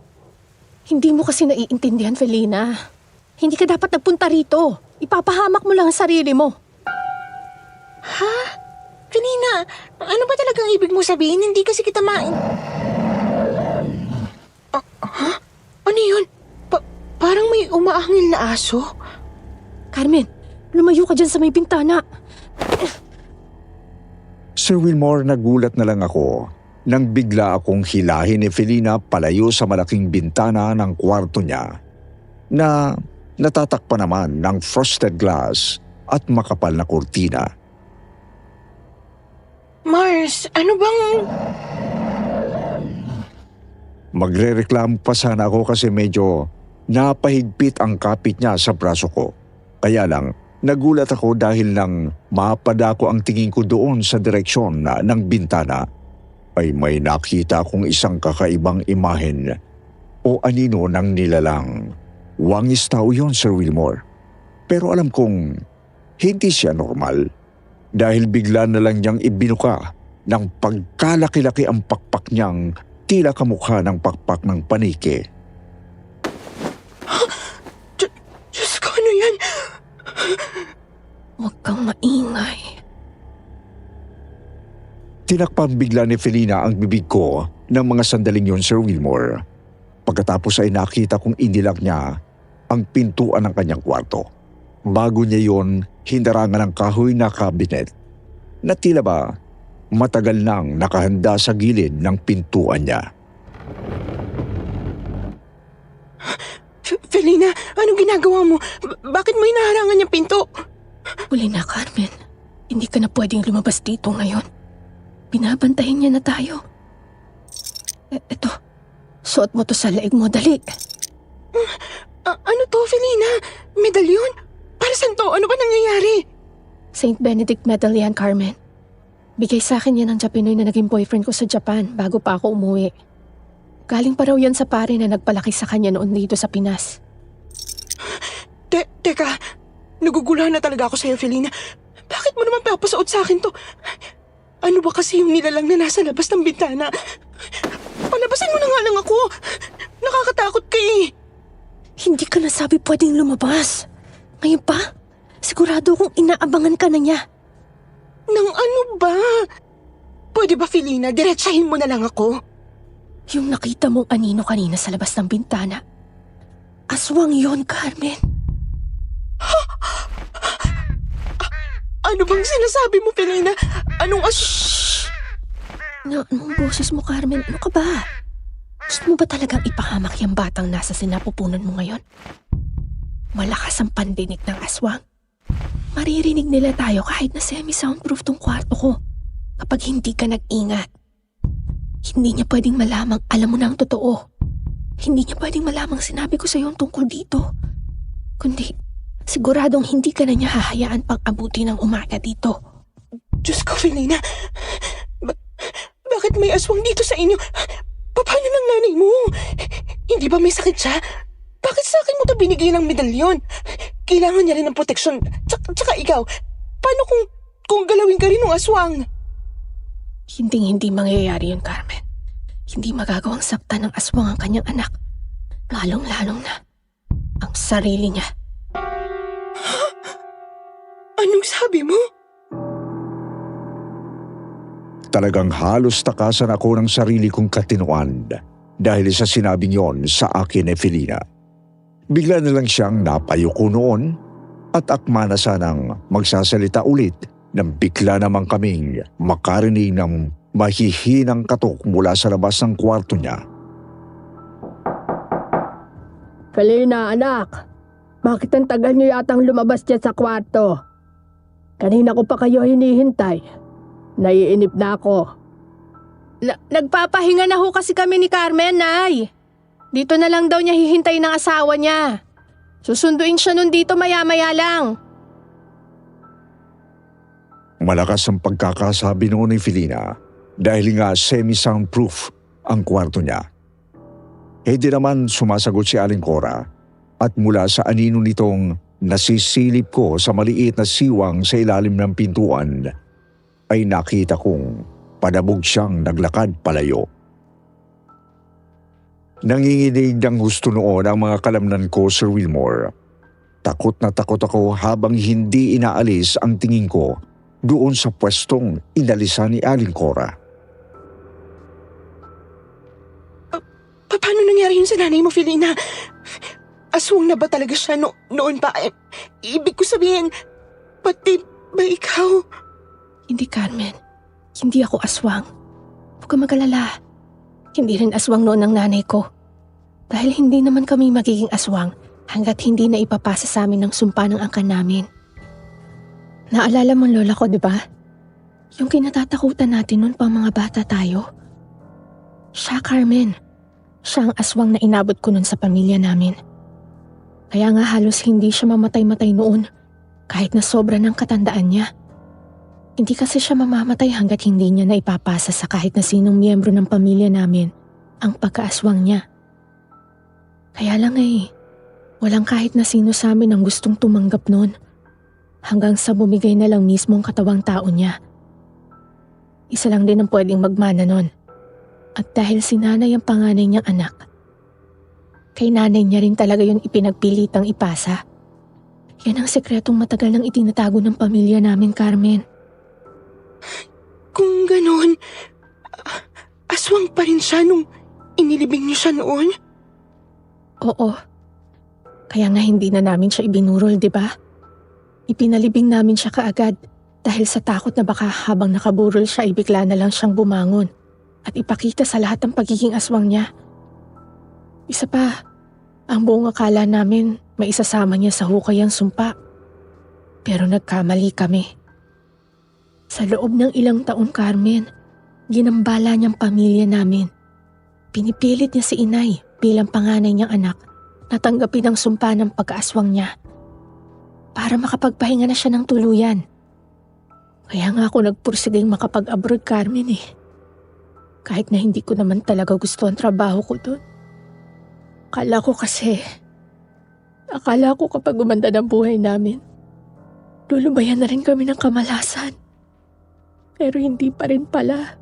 Hindi mo kasi naiintindihan, Felina. Hindi ka dapat nagpunta rito. Ipapahamak mo lang ang sarili mo. Ha? Felina, ano ba talagang ibig mo sabihin? Hindi kasi kita ha? Ano yun? Parang may umaangil na aso? Carmen, Lumayo ka dyan sa may bintana. Sir Wilmore, nagulat na lang ako nang bigla akong hilahin ni Felina palayo sa malaking bintana ng kwarto niya na natatakpan naman ng frosted glass at makapal na kurtina. Mars, ano bang... Magrereklamo pa sana ako kasi medyo napahigpit ang kapit niya sa braso ko. Kaya lang, nagulat ako dahil nang mapadako ang tingin ko doon sa direksyon ng bintana ay may nakita akong isang kakaibang imahen o anino ng nilalang. Wangis tao yun, Sir Wilmore. Pero alam kong hindi siya normal dahil bigla na lang niyang ibinuka ng pagkalaki-laki ang pakpak niyang tila kamukha ng pakpak ng panike. Diyos ko, ano yan? Huwag kang maingay. Tinakpan bigla ni Felina ang bibig ko ng mga sandaling yun, Sir Wilmore. Pagkatapos ay nakita kong inilak niya ang pintuan ng kanyang kwarto. Bago niya yon, hindarangan ng kahoy na kabinet na tila ba matagal nang nakahanda sa gilid ng pintuan niya. Felina, anong ginagawa mo? Bakit mo hinaharangan yung pinto? Huli na, Carmen. Hindi ka na pwedeng lumabas dito ngayon. Binabantayan niya na tayo. Eto, suot mo to sa leeg mo, dali. Ano to, Felina? Medalyon? Para saan to? Ano ba nangyayari? St. Benedict medal yan, Carmen. Bigay sa akin yan ng Japinoy na naging boyfriend ko sa Japan bago pa ako umuwi. Galing pa raw yan sa pare na nagpalaki sa kanya noon dito sa Pinas. Teka, naguguluhan na talaga ako sa'yo, Felina. Bakit mo naman papasuot sa akin to? Ano ba kasi yung nilalang na nasa labas ng bintana? Palabasin mo na nga lang ako. Nakakatakot ka eh. Hindi ka na sabi pwedeng lumabas. Ngayon pa, sigurado kong inaabangan ka na niya. Nang ano ba? Pwede ba, Felina, diretsahin mo na lang ako? Yung nakita mong anino kanina sa labas ng bintana. Aswang yon, Carmen. Ano bang sinasabi mo, Felina? Anong Anong boses mo, Carmen? Ano ka ba? Gusto mo ba talagang ipahamak yung batang nasa sinapupunan mo ngayon? Malakas ang pandinig ng aswang. Maririnig nila tayo kahit na semi-soundproof tong kwarto ko kapag hindi ka nag-ingat. Hindi niya pwedeng malamang alam mo na ang totoo. Hindi niya pwedeng malamang sinabi ko sa iyo tungkol dito. Kundi, siguradong hindi ka na niya hahayaan pang abuti ng umaga dito. Diyos ko, Felina. Bakit may aswang dito sa inyo? Paano ng nanay mo? Hindi ba may sakit siya? Bakit sa akin mo ito binigay ng medalyon? Kailangan niya rin ng proteksyon. Tsaka ikaw, paano kung galawin ka rin ng aswang? Hindi mangyayari yun, Carmen. Hindi magagawang saktan ng aswang ang kanyang anak. Lalong-lalong na ang sarili niya. Anong sabi mo? Talagang halos takasan ako ng sarili kong katinuan dahil sa sinabing yon sa akin ni Felina. Bigla na lang siyang napayuko noon at akma na sanang magsasalita ulit nang bigla naman kaming makarinig ng mahihinang katok mula sa labas ng kwarto niya. Felina, anak. Bakit ang tagal niyo yatang lumabas dyan sa kwarto? Kanina ko pa kayo hinihintay. Naiinip na ako. Nagpapahinga na ho kasi kami ni Carmen, Nay. Dito na lang daw niya hihintayin ng asawa niya. Susunduin siya nun dito maya-maya lang. Malakas ang pagkakasabi noon ni Felina dahil nga semi-soundproof ang kwarto niya. Di naman sumasagot si Aling Cora at mula sa anino nitong nasisilip ko sa maliit na siwang sa ilalim ng pintuan ay nakita kong padabog siyang naglakad palayo. Nanginginig ng gusto noon ang mga kalamnan ko, Sir Wilmore. Takot na takot ako habang hindi inaalis ang tingin ko doon sa pwestong inalisan ni Aling Cora. Paano nangyari yun sa nanay mo, Felina? Aswang na ba talaga siya noon pa? Ibig ko sabihin, Pati ba ikaw? Hindi, Carmen. Hindi ako aswang. Huwag ka mag-alala. Hindi rin aswang noon ng nanay ko. Dahil hindi naman kami magiging aswang hanggat hindi na ipapasa sa amin ng sumpa ng angkan namin. Naalala mo lola ko, di ba? Yung kinatatakutan natin noon pang mga bata tayo. Siya, Carmen. Siya ang aswang na inabot ko noon sa pamilya namin. Kaya nga halos hindi siya mamatay-matay noon kahit na sobra ng katandaan niya. Hindi kasi siya mamamatay hanggat hindi niya na ipapasa sa kahit na sinong miyembro ng pamilya namin ang pagkaaswang niya. Kaya lang walang kahit na sino sa amin ang gustong tumanggap noon hanggang sa bumigay na lang mismo ang katawang tao niya. Isa lang din ang pwedeng magmana noon. At dahil si nanay ang panganay niyang anak, kay nanay niya rin talaga yung ipinagpilitang ipasa. Yan ang sekretong matagal nang itinatago ng pamilya namin, Carmen. Kung ganon, aswang pa rin siya nung inilibing niyo siya noon? Oo. Kaya nga hindi na namin siya ibinurol, di ba? Ipinalibing namin siya kaagad dahil sa takot na baka habang nakaburol siya ay bigla na lang siyang bumangon at ipakita sa lahat ang pagiging aswang niya. Isa pa, ang buong akala namin may isasama niya sa hukay ang sumpa. Pero nagkamali kami. Sa loob ng ilang taon, Carmen, ginambala niyang pamilya namin. Pinipilit niya si inay bilang panganay niyang anak na tanggapin ang sumpa ng pag-aaswang niya para makapagpahinga na siya ng tuluyan. Kaya nga ako nagpursiging makapag-abroad, Carmen Kahit na hindi ko naman talaga gusto ang trabaho ko doon. Akala ko kapag gumanda ng buhay namin, lulubayan na rin kami ng kamalasan. Pero hindi pa rin pala.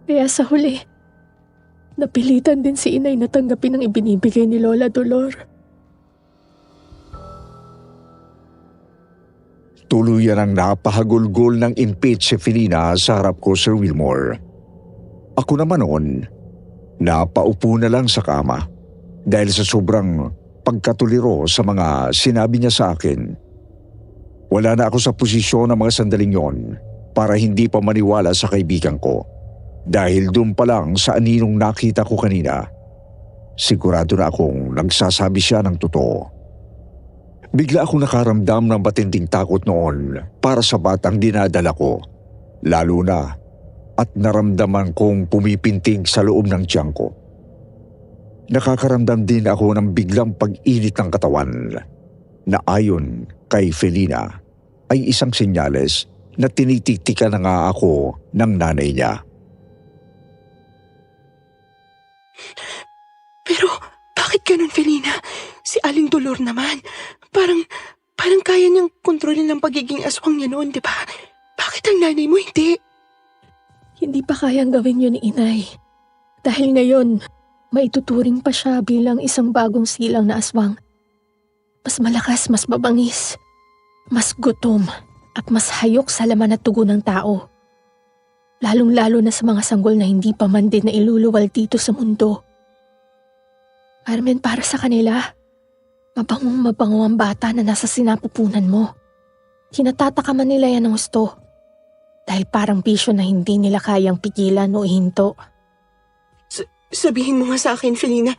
Kaya sa huli, napilitan din si inay na tanggapin ang ibinibigay ni Lola Dolor. Tuluyan ang napahagulgol ng impeach si Felina sa harap ko, Sir Wilmore. Ako naman noon, napaupo na lang sa kama dahil sa sobrang pagkatuliro sa mga sinabi niya sa akin. Wala na ako sa posisyon ng mga sandaling yon para hindi pa maniwala sa kaibigan ko dahil doon pa lang sa aninong nakita ko kanina, sigurado na akong nagsasabi siya ng totoo. Bigla akong nakaramdam ng matinding takot noon para sa batang dinadala ko, lalo na at naramdaman kong pumipintig sa loob ng tiyan ko. Nakakaramdam din ako ng biglang pag-init ng katawan na ayon kay Felina ay isang senyales na tinitiktika na nga ako ng nanay niya. Pero bakit ganun, Felina? Si Aling Dolor naman. Parang kaya niyang kontrolin ang pagiging aswang niya noon, di ba? Bakit ang nanay mo hindi? Hindi pa kayang gawin yun ni inay. Dahil ngayon, maituturing pa siya bilang isang bagong silang na aswang. Mas malakas, mas mabangis, mas gutom, at mas hayok sa laman at tugo ng tao. Lalong-lalo na sa mga sanggol na hindi pa man din na iluluwal dito sa mundo. Carmen, para sa kanila, mabangong-mabango ang bata na nasa sinapupunan mo. Kinatataka man nila yan ng gusto. Dahil parang bisyo na hindi nila kayang pigilan o ihinto. Sabihin mo nga sa akin, Felina.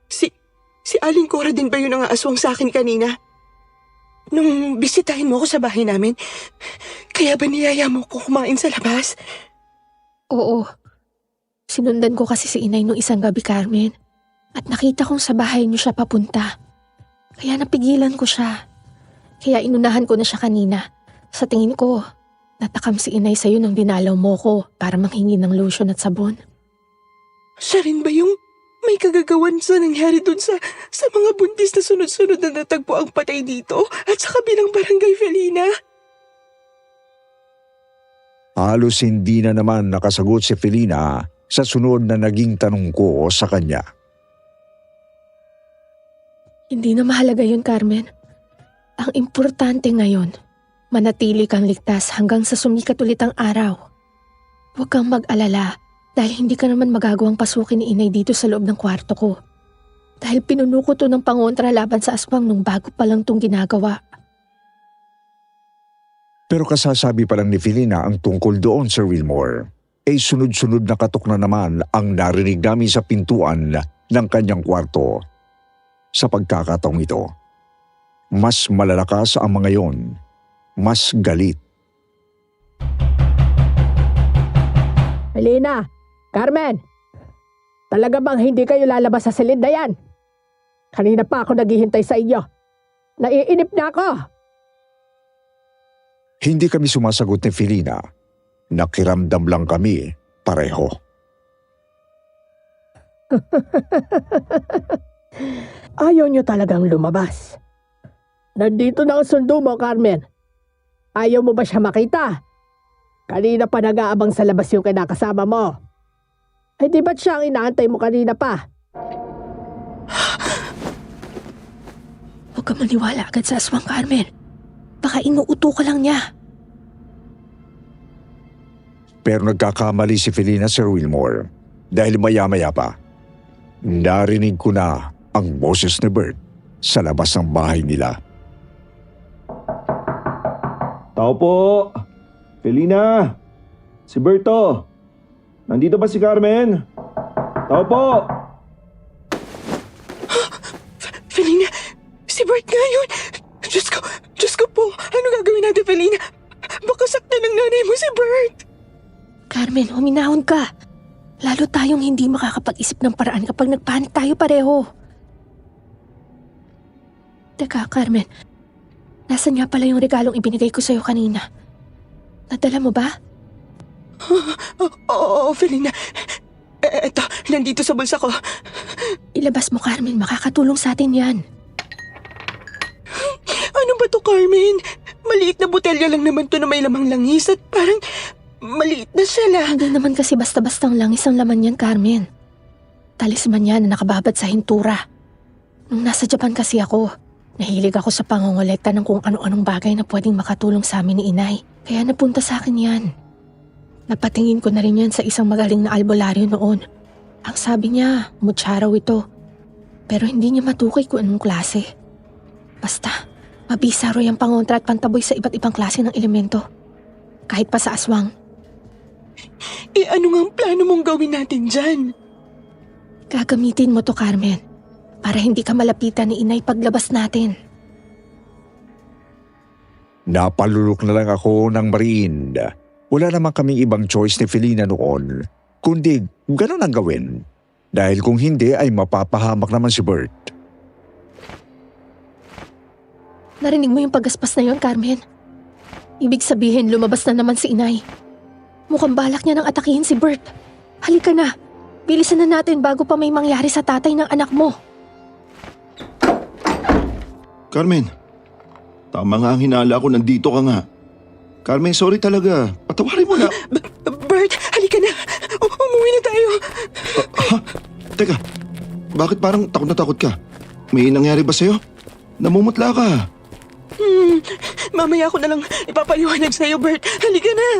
Si Aling Cora din ba yun ang aswang sa akin kanina? Nung bisitahin mo ako sa bahay namin, kaya ba niyaya mo ko kumain sa labas? Oo. Sinundan ko kasi si inay nung isang gabi, Carmen. At nakita kong sa bahay niyo siya papunta. Kaya napigilan ko siya. Kaya inunahan ko na siya kanina. Sa tingin ko, natakam si inay sa'yo nang dinalaw mo ko para manghingi ng lotion at sabon. Siya rin ba yung may kagagawan sa nangyari dun sa mga buntis na sunod-sunod na natagpo ang patay dito at sa kabilang barangay, Felina? Halos hindi na naman nakasagot si Felina sa sunod na naging tanong ko sa kanya. Hindi na mahalaga yun, Carmen. Ang importante ngayon, manatili kang ligtas hanggang sa sumikat ulit ang araw. Huwag kang mag-alala dahil hindi ka naman magagawang pasukin ni inay dito sa loob ng kwarto ko. Dahil pinuno ko to ng pangontra laban sa aswang nung bago pa lang tong ginagawa. Pero kasasabi pa lang ni Felina ang tungkol doon, Sir Wilmore. Sunod-sunod na katok na naman ang narinig namin sa pintuan ng kanyang kwarto. Sa pagkakataong ito, mas malalakas ang mga yon, mas galit. Felina! Carmen! Talaga bang hindi kayo lalabas sa silid na yan? Kanina pa ako naghihintay sa inyo. Naiinip na ako! Hindi kami sumasagot ni Felina. Nakiramdam lang kami pareho. Ayaw niyo talagang lumabas. Nandito na ang sundo mo, Carmen. Ayaw mo ba siya makita? Kanina pa nag-aabang sa labas yung kinakasama mo. Ay di ba't siya ang inaantay mo kanina pa? Huwag ka maniwala agad sa aswang, Carmen. Baka inuuto ka lang niya. Pero nagkakamali si Felina, Sir Wilmore. Dahil maya-maya pa, narinig ko na ang boses ni Bert sa labas ng bahay nila. Tao po! Felina! Si Berto! Nandito ba si Carmen? Tao po! Felina, si Bert nga yun. Diyos ko po. Ano gagawin natin, Felina? Baka saktan ng nanay mo si Bert. Carmen, huminahon ka. Lalo tayong hindi makakapag-isip ng paraan kapag nagpanik tayo pareho. Teka, Carmen. Nasaan nga pala yung regalong ibinigay ko sa'yo kanina? Nadala mo ba? Oo, Felina. Eto, nandito sa bulsa ko. Ilabas mo, Carmen. Makakatulong sa atin yan. Ano ba to, Carmen? Maliit na botelya lang naman to na may lamang langis at parang maliit na sila. Hindi naman kasi basta-bastang langis ang laman yan, Carmen. Talisman yan na nakababad sa hintura. Nung nasa Japan kasi ako, nahilig ako sa pangongolekta ng kung ano-anong bagay na pwedeng makatulong sa amin ni Inay. Kaya napunta sa akin yan. Napatingin ko na rin yan sa isang magaling na albularyo noon. Ang sabi niya, mutya raw ito. Pero hindi niya matukoy kung anong klase. Basta, mabisa raw yung pangontra at pantaboy sa iba't ibang klase ng elemento. Kahit pa sa aswang. Ano nga ang plano mong gawin natin dyan? Gagamitin mo to, Carmen. Para hindi ka malapitan ni Inay paglabas natin. Napalulok na lang ako ng mariin. Wala naman kaming ibang choice ni Felina noon, kundi ganun ang gawin. Dahil kung hindi ay mapapahamak naman si Bert. Narinig mo yung paggaspas na yon, Carmen? Ibig sabihin, lumabas na naman si Inay. Mukhang balak niya nang atakihin si Bert. Halika na. Bilisan na natin bago pa may mangyari sa tatay ng anak mo. Carmen, tama nga ang hinala ko, nandito ka nga. Carmen, sorry talaga. Patawarin mo na. Bert, halika na. Umuwi na tayo. Teka, bakit parang takot na takot ka? May nangyari ba sa'yo? Namumutla ka. Mamaya ko na lang ipapaliwanag sa'yo, Bert. Halika na.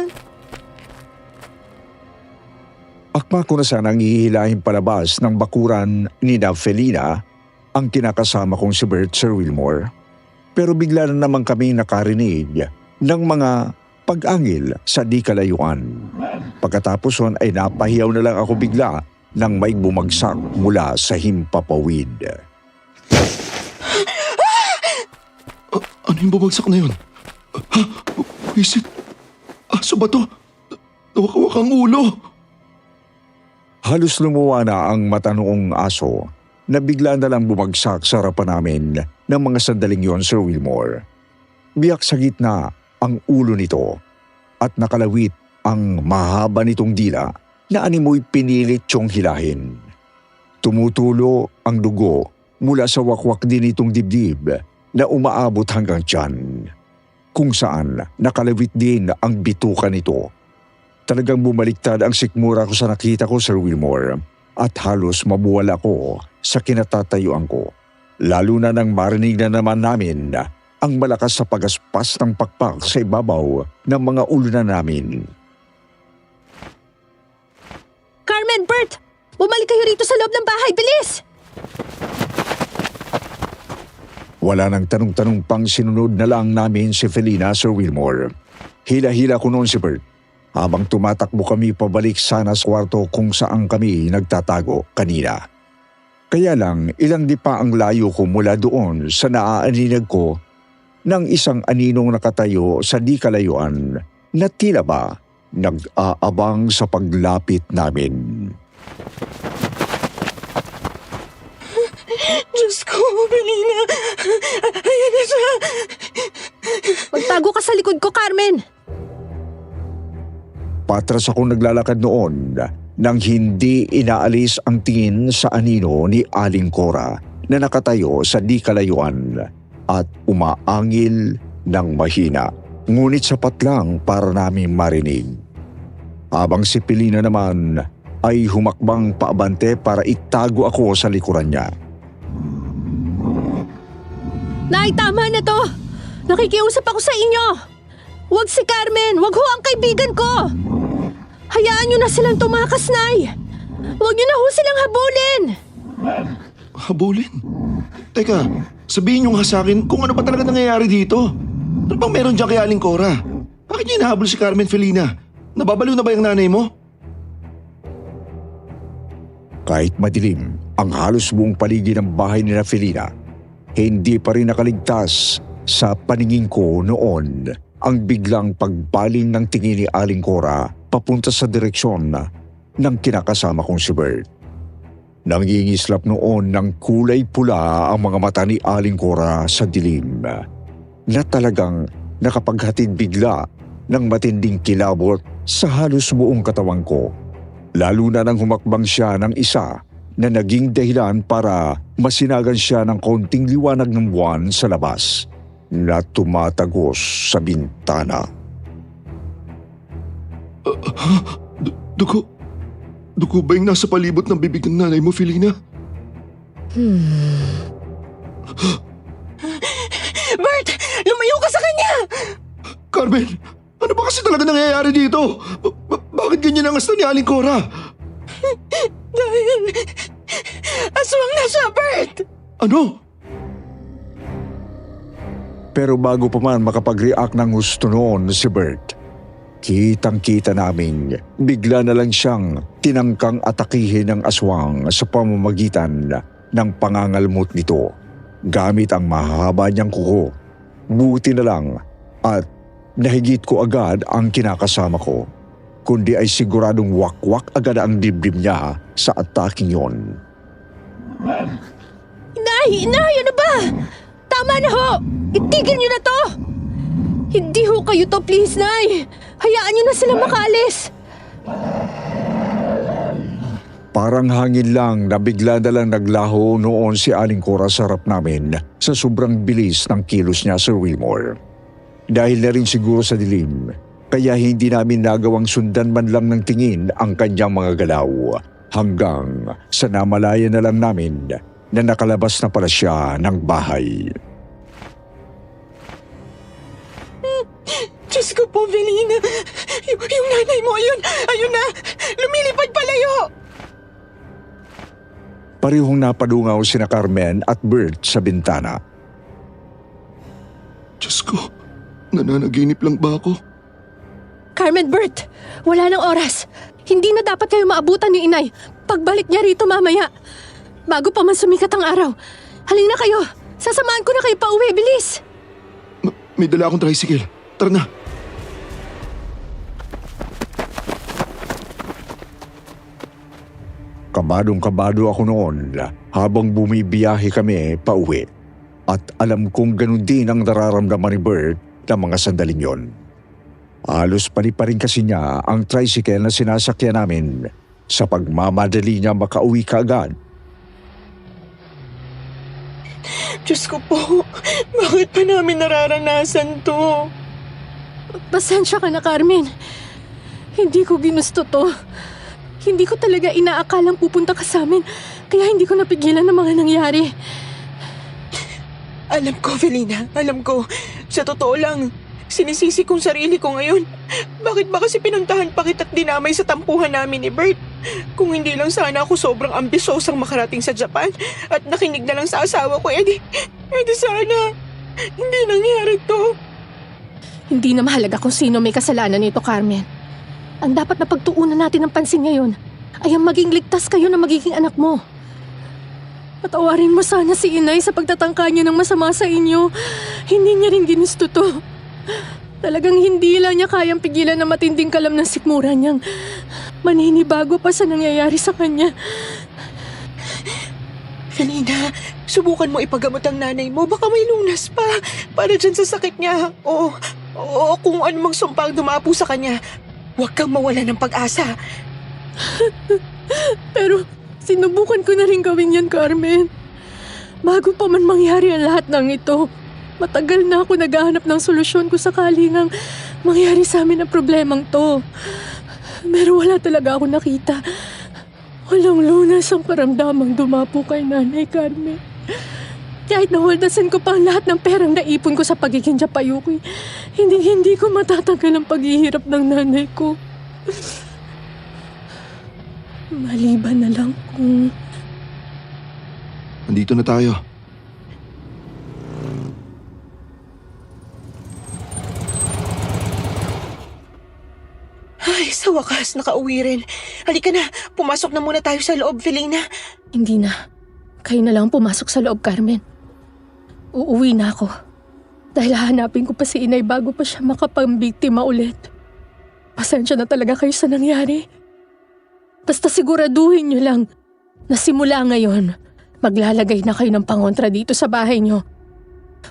Akma ko na sanang hihilahin palabas ng bakuran ni na Felina ang kinakasama kong si Bert, Sir Wilmore. Pero bigla na naman kami nakarinig ng mga pag-angil sa di kalayuan. Pagkatapos nun ay napahiyaw na lang ako bigla nang may bumagsak mula sa himpapawid. Ano yung bumagsak na yun? Wisit? Aso ba to? Nawakawak ang ulo. Halos lumuwa na ang mata noong aso na bigla na lang bumagsak sa harapan namin ng mga sandaling yon, Sir Wilmore. Biyak sa gitna ang ulo nito at nakalawit ang mahaba nitong dila na animoy pinilit siyang hilahin. Tumutulo ang dugo mula sa wakwak din itong dibdib na umaabot hanggang tiyan, kung saan nakalawit din ang bituka nito. Talagang bumaliktad ang sikmura ko sa nakita ko, Sir Wilmore, at halos mabuwal ako sa kinatatayuan ko. Lalo na nang marinig na naman namin ang malakas sa pagaspas ng pakpak sa ibabaw ng mga ulunan namin. Carmen, Bert! Bumalik kayo rito sa loob ng bahay! Bilis! Wala nang tanong-tanong pang sinunod na lang namin si Felina, Sir Wilmore. Hila-hila ko noon si Bert habang tumatakbo kami pabalik sana sa kwarto kung saan kami nagtatago kanina. Kaya lang ilang di pa ang layo ko mula doon sa naaaninag ko ng isang aninong nakatayo sa di kalayuan na tila ba nag-aabang sa paglapit namin. Diyos ko, Felina. Ayan na siya. Magtago ka sa likod ko, Carmen! Patras akong naglalakad noon nang hindi inaalis ang tingin sa anino ni Aling Cora na nakatayo sa di kalayuan at umaangil ng mahina. Ngunit sapat lang para namin marinig. Habang si Felina naman ay humakbang paabante para itago ako sa likuran niya. Nay, tama na to! Nakikiusap ako sa inyo! Huwag si Carmen! Huwag ho ang kaibigan ko! Hayaan nyo na silang tumakas, Nay! Huwag nyo na ho silang habulin! Habulin? Teka, sabihin nyo nga sa akin kung ano pa talaga nangyayari dito. Ano bang meron dyan kay Aling Cora? Bakit niya hinahabol si Carmen, Felina? Nababaliw na ba yung nanay mo? Kahit madilim ang halos buong paligid ng bahay ni Felina, hindi pa rin nakaligtas sa paningin ko noon ang biglang pagbaling ng tingin ni Aling Cora papunta sa direksyon ng kinakasama kong si Bert. Nangingislap noon ng kulay pula ang mga mata ni Aling Cora sa dilim na talagang nakapaghatid bigla ng matinding kilabot sa halos buong katawan ko. Lalo na nang humakbang siya ng isa na naging dahilan para masinagan siya ng kaunting liwanag ng buwan sa labas na tumatagos sa bintana. Dugo ba yung nasa palibot ng bibig ng nanay mo, Felina? Bert, lumayo ka sa kanya! Carmen, ano ba kasi talaga nangyayari dito? Bakit ganyan ang gusto ni Aling Cora? Dahil aswang na siya, Bert! Ano? Pero bago pa man makapag-react ng gusto noon si Bert, kitang-kita namin bigla na lang siyang tinangkang atakihin ng aswang sa pamamagitan ng pangangalmot nito gamit ang mahaba niyang kuko. Buti na lang at nahigit ko agad ang kinakasama ko, kundi ay siguradong wakwak agad ang dibdib niya sa ataking yon. Nay! Nay! Ano ba? Tama na ho! Itigil nyo na to! Hindi ho kayo to, please, Nay! Hayaan nyo na sila makaalis! Parang hangin lang na bigla na lang naglaho noon si Aling Cora sa harap namin sa sobrang bilis ng kilos niya, Sir Wilmore. Dahil na rin siguro sa dilim, kaya hindi namin nagawang sundan man lang ng tingin ang kanyang mga galaw hanggang sa namalaya na lang namin na nakalabas na pala siya ng bahay. Diyos ko po, Felina. Yung nanay mo, ayun na. Lumilipad palayo. Parehong napadungaw sina Carmen at Bert sa bintana. Diyos ko, nananaginip lang ba ako? Carmen, Bert! Wala nang oras! Hindi na dapat kayo maabutan ni Inay. Pagbalik niya rito mamaya. Bago pa man sumikat ang araw. Halina kayo! Sasamahan ko na kayo pa uwi. Bilis! May dala akong tricycle. Tara na. Kabadong-kabado ako noon habang bumibiyahe kami pauwi. At alam kong ganun din ang nararamdaman ni Bert na mga sandaling yon. Halos pari-parin kasi niya ang tricycle na sinasakyan namin sa pagmamadali niya makauwi kaagad. Diyos ko po, bakit pa namin nararanasan to? Pasensya ka na, Carmen. Hindi ko ginusto to. Hindi ko talaga inaakalang pupunta ka sa amin, kaya hindi ko napigilan ang mga nangyari. Alam ko, Felina. Alam ko. Sa totoo lang, sinisisi kong sarili ko ngayon. Bakit ba kasi pinuntahan pa kita't dinamay sa tampuhan namin ni Bert? Kung hindi lang sana ako sobrang ambisosang makarating sa Japan at nakinig na lang sa asawa ko, edi sana hindi nangyari to. Hindi na mahalaga kung sino may kasalanan nito, Carmen. Ang dapat na pagtuunan natin ng pansin ngayon ay ang maging ligtas kayo na magiging anak mo. Patawarin mo sana si inay sa pagtatangka niya ng masama sa inyo. Hindi niya rin ginusto to. Talagang hindi lang niya kayang pigilan na matinding kalam ng sikmura niyang maninibago pa sa nangyayari sa kanya. Felina, subukan mo ipagamot ang nanay mo. Baka may lunas pa para dyan sa sakit niya. O kung anumang sumpang dumapo sa kanya, huwag kang mawala ng pag-asa. Pero sinubukan ko na rin gawin yan, Carmen. Bago pa man mangyari ang lahat ng ito, matagal na ako naghahanap ng solusyon kung sakali ngang mangyari sa amin ang problemang to. Pero wala talaga ako nakita. Walang lunas ang karamdamang dumapo kay Nanay Carmen. Kahit naholdasan ko pa ang lahat ng perang naipon ko sa pagiging Japayuki, hindi ko matatagal ang paghihirap ng nanay ko. Maliban na lang kung... Nandito na tayo. Ay, sa wakas, nakauwi rin. Halika na, pumasok na muna tayo sa loob, Felina. Hindi na. Kayo na lang pumasok sa loob, Carmen. Uuwi na ako. Dahil hahanapin ko pa si inay bago pa siya makapambiktima ulit. Pasensya na talaga kayo sa nangyari. Basta siguraduhin niyo lang na simula ngayon, maglalagay na kayo ng pangontra dito sa bahay niyo.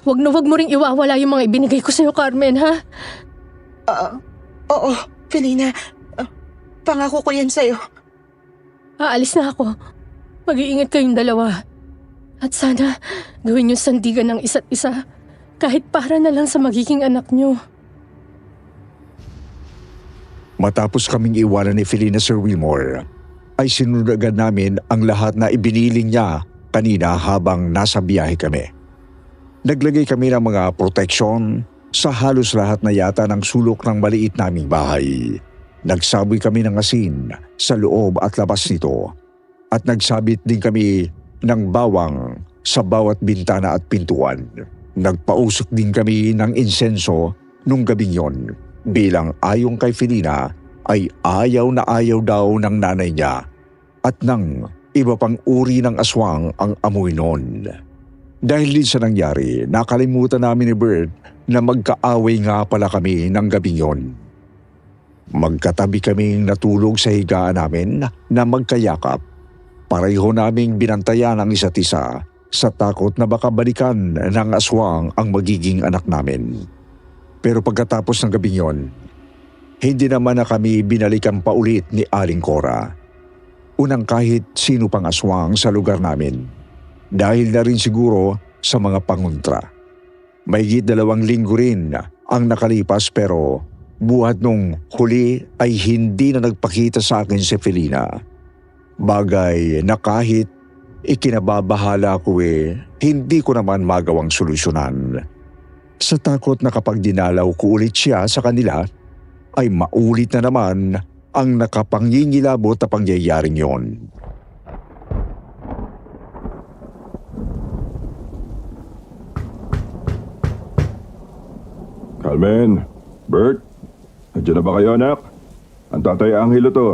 Huwag na huwag mo ring iwawala yung mga ibinigay ko sa'yo, Carmen, ha? Oo, Felina. Pangako ko yan sa'yo. Aalis na ako. Mag-iingat kayong dalawa. At sana gawin yung sandigan ng isa't isa kahit para na lang sa magiging anak niyo. Matapos kaming iwanan ni Felina, Sir Wilmore, ay sinunod agad namin ang lahat na ibiniling niya kanina habang nasa biyahe kami. Naglagay kami ng mga proteksyon sa halos lahat na yata ng sulok ng maliit naming bahay. Nagsaboy kami ng asin sa loob at labas nito at nagsabit din kami ng bawang sa bawat bintana at pintuan. Nagpausok din kami ng insenso nung gabing yon bilang ayon kay Felina ay ayaw na ayaw daw ng nanay niya at ng iba pang uri ng aswang ang amoy noon. Dahil din sa nangyari, nakalimutan namin ni Bert na magkaaway nga pala kami ng gabing yon. Magkatabi kaming natulog sa higaan namin na magkayakap. Pareho naming binantayan ang isa't isa sa takot na baka balikan ng aswang ang magiging anak namin. Pero pagkatapos ng gabing yon, hindi naman na kami binalikan pa ulit ni Aling Cora. Unang kahit sino pang aswang sa lugar namin. Dahil na rin siguro sa mga pangontra. Mahigit 2 linggo rin ang nakalipas pero buhat nung huli ay hindi na nagpakita sa akin si Felina. Bagay na kahit ikinababahala ko hindi ko naman magawang solusyonan. Sa takot na kapag dinalaw ko ulit siya sa kanila, ay maulit na naman ang nakapangingilabot na pangyayaring yon. Carmen, Bert, nandiyan na ba kayo, anak? Ang tatay Angelo to.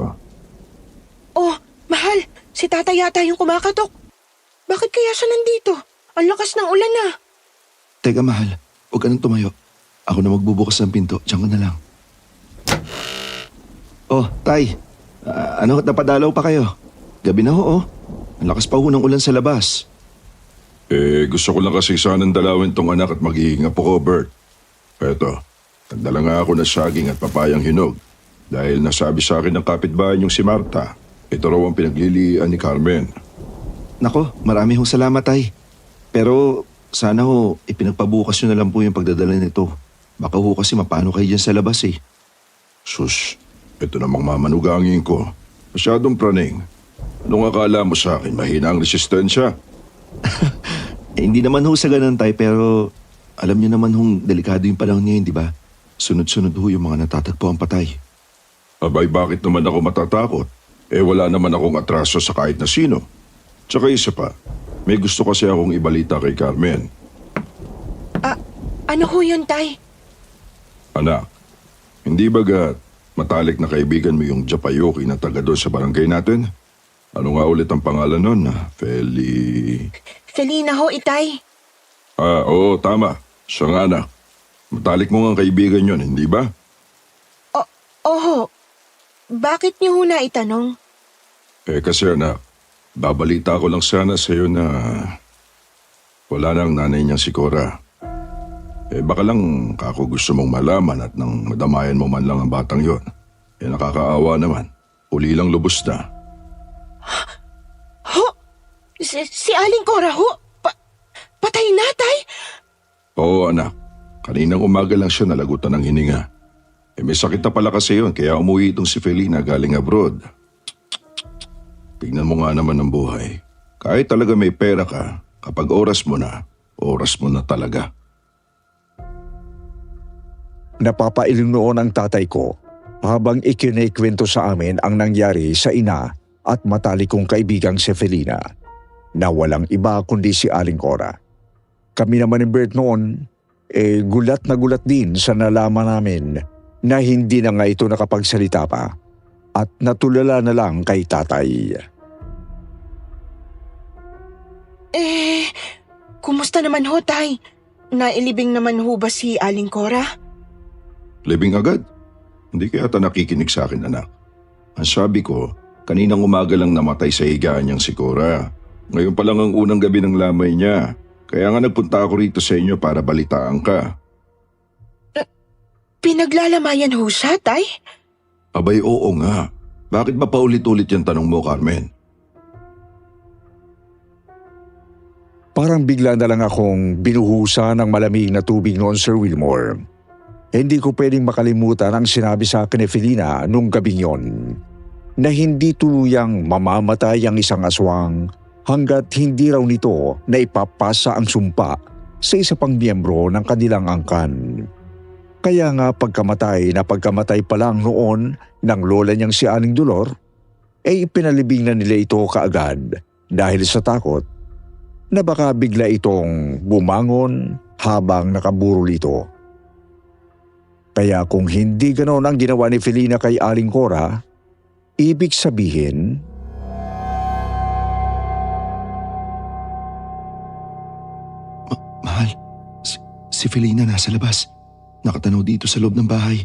Oh, mahal, si tata yata yung kumakatok. Bakit kaya siya nandito? Ang lakas ng ulan na. Teka, mahal. Huwag ka nang tumayo. Ako na magbubukas ng pinto. Diyan ka na lang. Oh, tay. Napadalaw pa kayo? Gabi na ho, oh. Ang lakas pa ho ng ulan sa labas. Gusto ko lang kasi sanang dalawin tong anak at magiging apo ko, Bert. Eto, nagdala nga ako ng saging at papayang hinog dahil nasabi sa akin ng kapitbahay niyong si Marta. Ito raw ang pinaglilian ni Carmen. Nako, marami hong salamat, tay. Pero sana ho, ipinagpabukas nyo na lang po yung pagdadala nito. Baka ho kasi mapano kayo dyan sa labas eh. Sus, ito namang mamanugangin ko. Masyadong praning. Anong akala mo sa akin? Mahina ang resistensya. Hindi naman ho sa ganun, tay, pero alam niyo naman hong delikado yung panahon ngayon, di ba? Sunod-sunod ho yung mga natatagpo ang patay. Abay, bakit naman ako matatakot? Wala naman akong atraso sa kahit na sino. Tsaka isa pa, may gusto kasi akong ibalita kay Carmen. Ano ho yun, Tay? Anak, hindi bagat matalik na kaibigan mo yung Japayuki na taga doon sa barangay natin? Ano nga ulit ang pangalan nun? Felina ho, Itay. Oo, tama. Siya nga, anak. Matalik mo nga kaibigan yun, hindi ba? Oho. Bakit niyo ho na itanong? Kasi anak, babalita ko lang sana sa'yo na wala na ang nanay niyang si Cora. Baka lang kako gusto mong malaman at nang madamayan mo man lang ang batang yon. Nakakaawa naman. Uli lang lubos na. Ho? Si Aling Cora ho? Patay na, Tay? Oo, anak. Kaninang umaga lang siya nalagutan ng hininga. May sakit na pala kasi yun, kaya umuwi itong si Felina galing abroad. Tignan mo nga naman ang buhay. Kahit talaga may pera ka, kapag oras mo na talaga. Napapailing noon ang tatay ko habang ikinikwento sa amin ang nangyari sa ina at matalik kong kaibigang si Felina na walang iba kundi si Aling Cora. Kami naman ni Bert noon, gulat na gulat din sa nalaman namin na hindi na nga ito nakapagsalita pa at natulala na lang kay tatay. Kumusta naman ho, Tay? Nailibing naman ho ba si Aling Cora? Libing agad? Hindi kaya ata nakikinig sa akin, anak. Ang sabi ko, kaninang umaga lang namatay sa higaan niyang si Cora. Ngayon pa lang ang unang gabi ng lamay niya. Kaya nga nagpunta ako rito sa inyo para balitaan ka. Pinaglalamayan ho siya, Tay? Abay, oo nga. Bakit ba paulit-ulit yung tanong mo, Carmen? Parang bigla na lang akong binuhusan ng malamig na tubig noon, Sir Wilmore. Hindi ko pwedeng makalimutan ang sinabi sa akin ni Felina nung gabing yon, na hindi tuluyang mamamatay ang isang aswang hanggat hindi raw nito na ipapasa ang sumpa sa isa pang miyembro ng kanilang angkan. Kaya nga pagkamatay pa lang noon ng lola niyang si Aling Dolor, ipinalibing na nila ito kaagad dahil sa takot na baka bigla itong bumangon habang nakaburol ito. Kaya kung hindi ganoon ang ginawa ni Felina kay Aling Cora, ibig sabihin, Mahal, si Felina nasa labas. Nakatanaw dito sa loob ng bahay.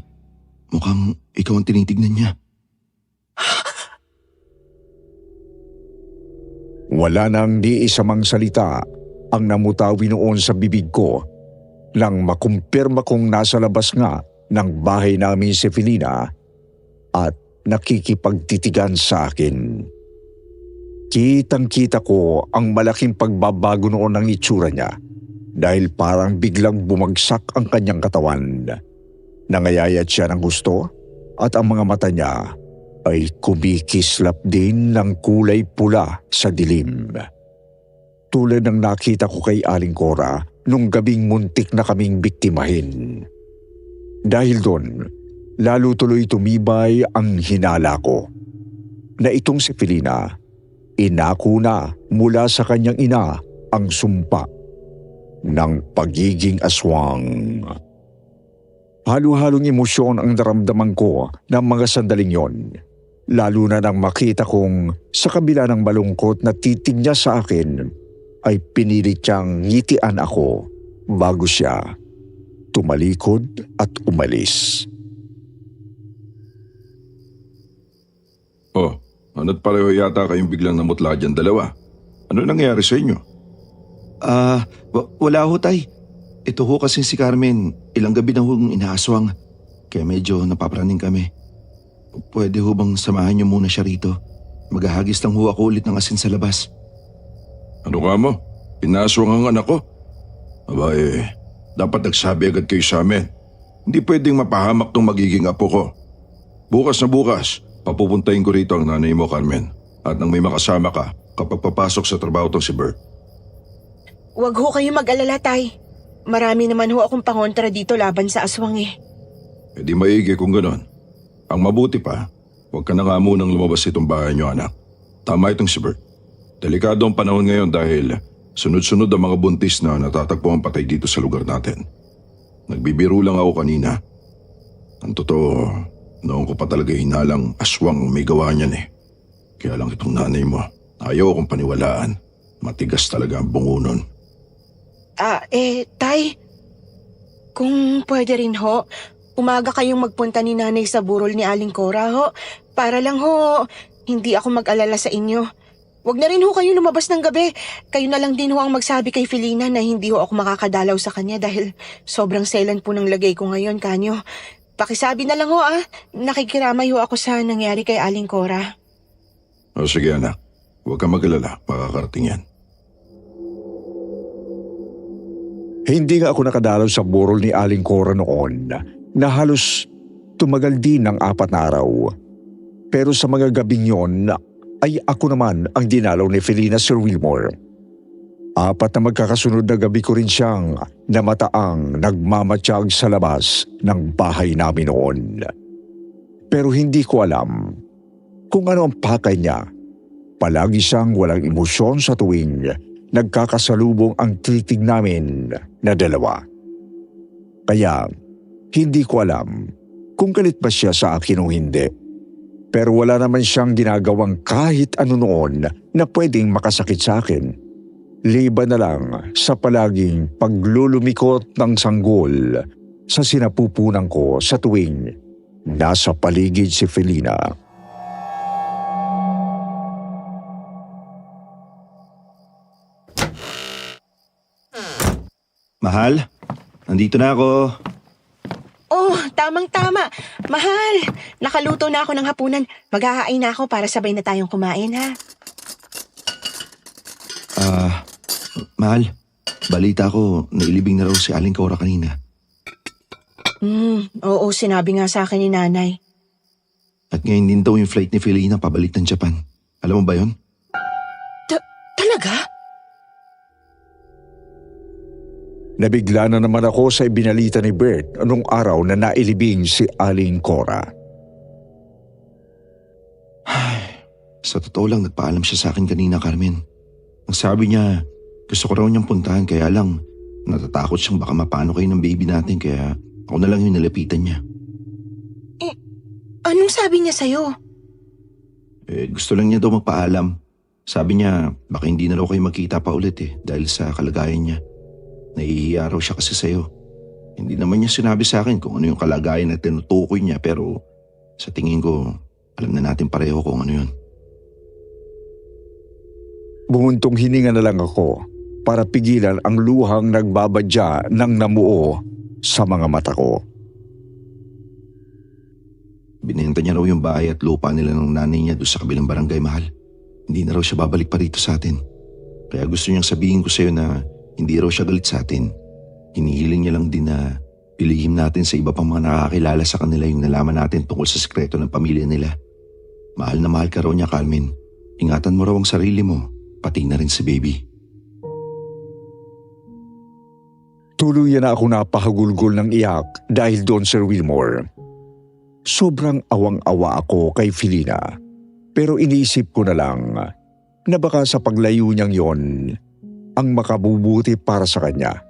Mukhang ikaw ang tinitignan niya. wala nang di isa mang salita ang namutawi noon sa bibig ko nang makumpirma kong nasa labas nga ng bahay namin si Felina at nakikipagtitigan sa akin. Kitang-kita ko ang malaking pagbabago noon ng itsura niya dahil parang biglang bumagsak ang kanyang katawan. Nangayayat siya ng gusto at ang mga mata niya ay kumikislap din ng kulay pula sa dilim. Tulad ng nakita ko kay Aling Cora nung gabing muntik na kaming biktimahin. Dahil doon, lalo tuloy tumibay ang hinala ko na itong si Felina, inako na mula sa kanyang ina ang sumpa ng pagiging aswang. Halo-halong emosyon ang naramdaman ko ng mga sandaling yon, lalo na nang makita kong sa kabila ng malungkot na titig niya sa akin ay pinilit siyang ngitian ako bago siya tumalikod at umalis. Oh, ano't pareho yata kayong biglang namutla dyan dalawa. Ano nangyari sa inyo? Wala ho, Tay. Ito ho kasi si Carmen, ilang gabi na hong inaaswang. Kaya medyo napapraning kami. Pwede ho bang samahan niyo muna siya rito? Maghahagis lang ho ako ulit ng asin sa labas. Ano ka mo? Inaaswang ang anak ko? Aba dapat nagsabi agad kayo sa amin. Hindi pwedeng mapahamak tong magiging apo ko. Bukas na bukas, papupuntahin ko rito ang nanay mo, Carmen. At nang may makasama ka kapag papasok sa trabaho tong si Bert. Huwag ho kayo mag-alala, Tay. Marami naman ho akong pangontra dito laban sa aswang eh. Di maigi kung ganon. Ang mabuti pa, huwag ka na nga munang lumabas itong bahay niyo, anak. Tama itong si Bert. Delikado ang panahon ngayon dahil sunod-sunod ang mga buntis na natatagpo ang patay dito sa lugar natin. Nagbibiro lang ako kanina. Ang totoo, noon ko pa talaga hinalang aswang ang may gawa niyan eh. Kaya lang itong nanay mo, ayaw akong paniwalaan. Matigas talaga ang bungo nun. Tay, kung pwede rin ho, umaga kayong magpunta ni nanay sa burol ni Aling Cora ho, para lang ho, hindi ako mag-alala sa inyo. Huwag na rin ho kayo lumabas ng gabi. Kayo na lang din ho ang magsabi kay Felina na hindi ho ako makakadalaw sa kanya dahil sobrang selan po ng lagay ko ngayon, kanyo. Pakisabi na lang ho nakikiramay ho ako sa nangyari kay Aling Cora. O sige anak, huwag kang mag-alala, makakarating yan. Hindi nga ako nakadalaw sa burol ni Aling Cora noon na halos tumagal din ng 4 na araw. Pero sa mga gabing yon ay ako naman ang dinalaw ni Felina, Sir Wilmore. 4 na magkakasunod na gabi ko rin siyang namataang nagmamatsyag sa labas ng bahay namin noon. Pero hindi ko alam kung ano ang pakay niya. Palagi siyang walang emosyon sa tuwing nagkakasalubong ang titig namin na dalawa. Kaya hindi ko alam kung galit ba siya sa akin o hindi. Pero wala naman siyang ginagawang kahit ano noon na pwedeng makasakit sa akin. Liban na lang sa palaging paglulumikot ng sanggol sa sinapupunan ko sa tuwing nasa paligid si Felina. Mahal, nandito na ako. Oh, tamang-tama. Mahal, nakaluto na ako ng hapunan. Mag-ahain na ako para sabay na tayong kumain, ha? Mahal, balita ko, nailibing na raw si Aling Cora kanina. Oo, sinabi nga sa akin ni nanay. At ngayon din daw yung flight ni Felina pabalik ng Japan. Alam mo ba yon? Talaga? Nabigla na naman ako sa ibinalita ni Bert anong araw na nailibing si Aling Cora. Sa totoo lang, nagpaalam siya sa akin kanina, Carmen. Ang sabi niya, gusto ko raw niyang puntahan kaya lang natatakot siyang baka mapano kayo ng baby natin kaya ako na lang yung nalapitan niya. Anong sabi niya sa'yo? Gusto lang niya daw magpaalam. Sabi niya, baka hindi na raw kayo magkita pa ulit dahil sa kalagayan niya. Nahihiya raw siya kasi sa'yo. Hindi naman niya sinabi sa akin kung ano yung kalagayan na tinutukoy niya pero sa tingin ko, alam na natin pareho kung ano yun. Bumuntong hininga na lang ako para pigilan ang luhang nagbabadya ng namuo sa mga mata ko. Binenta niya raw yung bahay at lupa nila ng nanay niya doon sa kabilang barangay, Mahal. Hindi na raw siya babalik pa rito sa atin. Kaya gusto niyang sabihin ko sa'yo na hindi raw siya galit sa atin. Hinihiling niya lang din na ilihim natin sa iba pang mga nakakilala sa kanila yung nalaman natin tungkol sa sekreto ng pamilya nila. Mahal na mahal ka raw niya, Carmen. Ingatan mo raw ang sarili mo, pati na rin si baby. Tuluyan na ako napahagulgol ng iyak dahil doon, Sir Wilmore. Sobrang awang-awa ako kay Felina. Pero iniisip ko na lang na baka sa paglayo niyang yon ang makabubuti para sa kanya.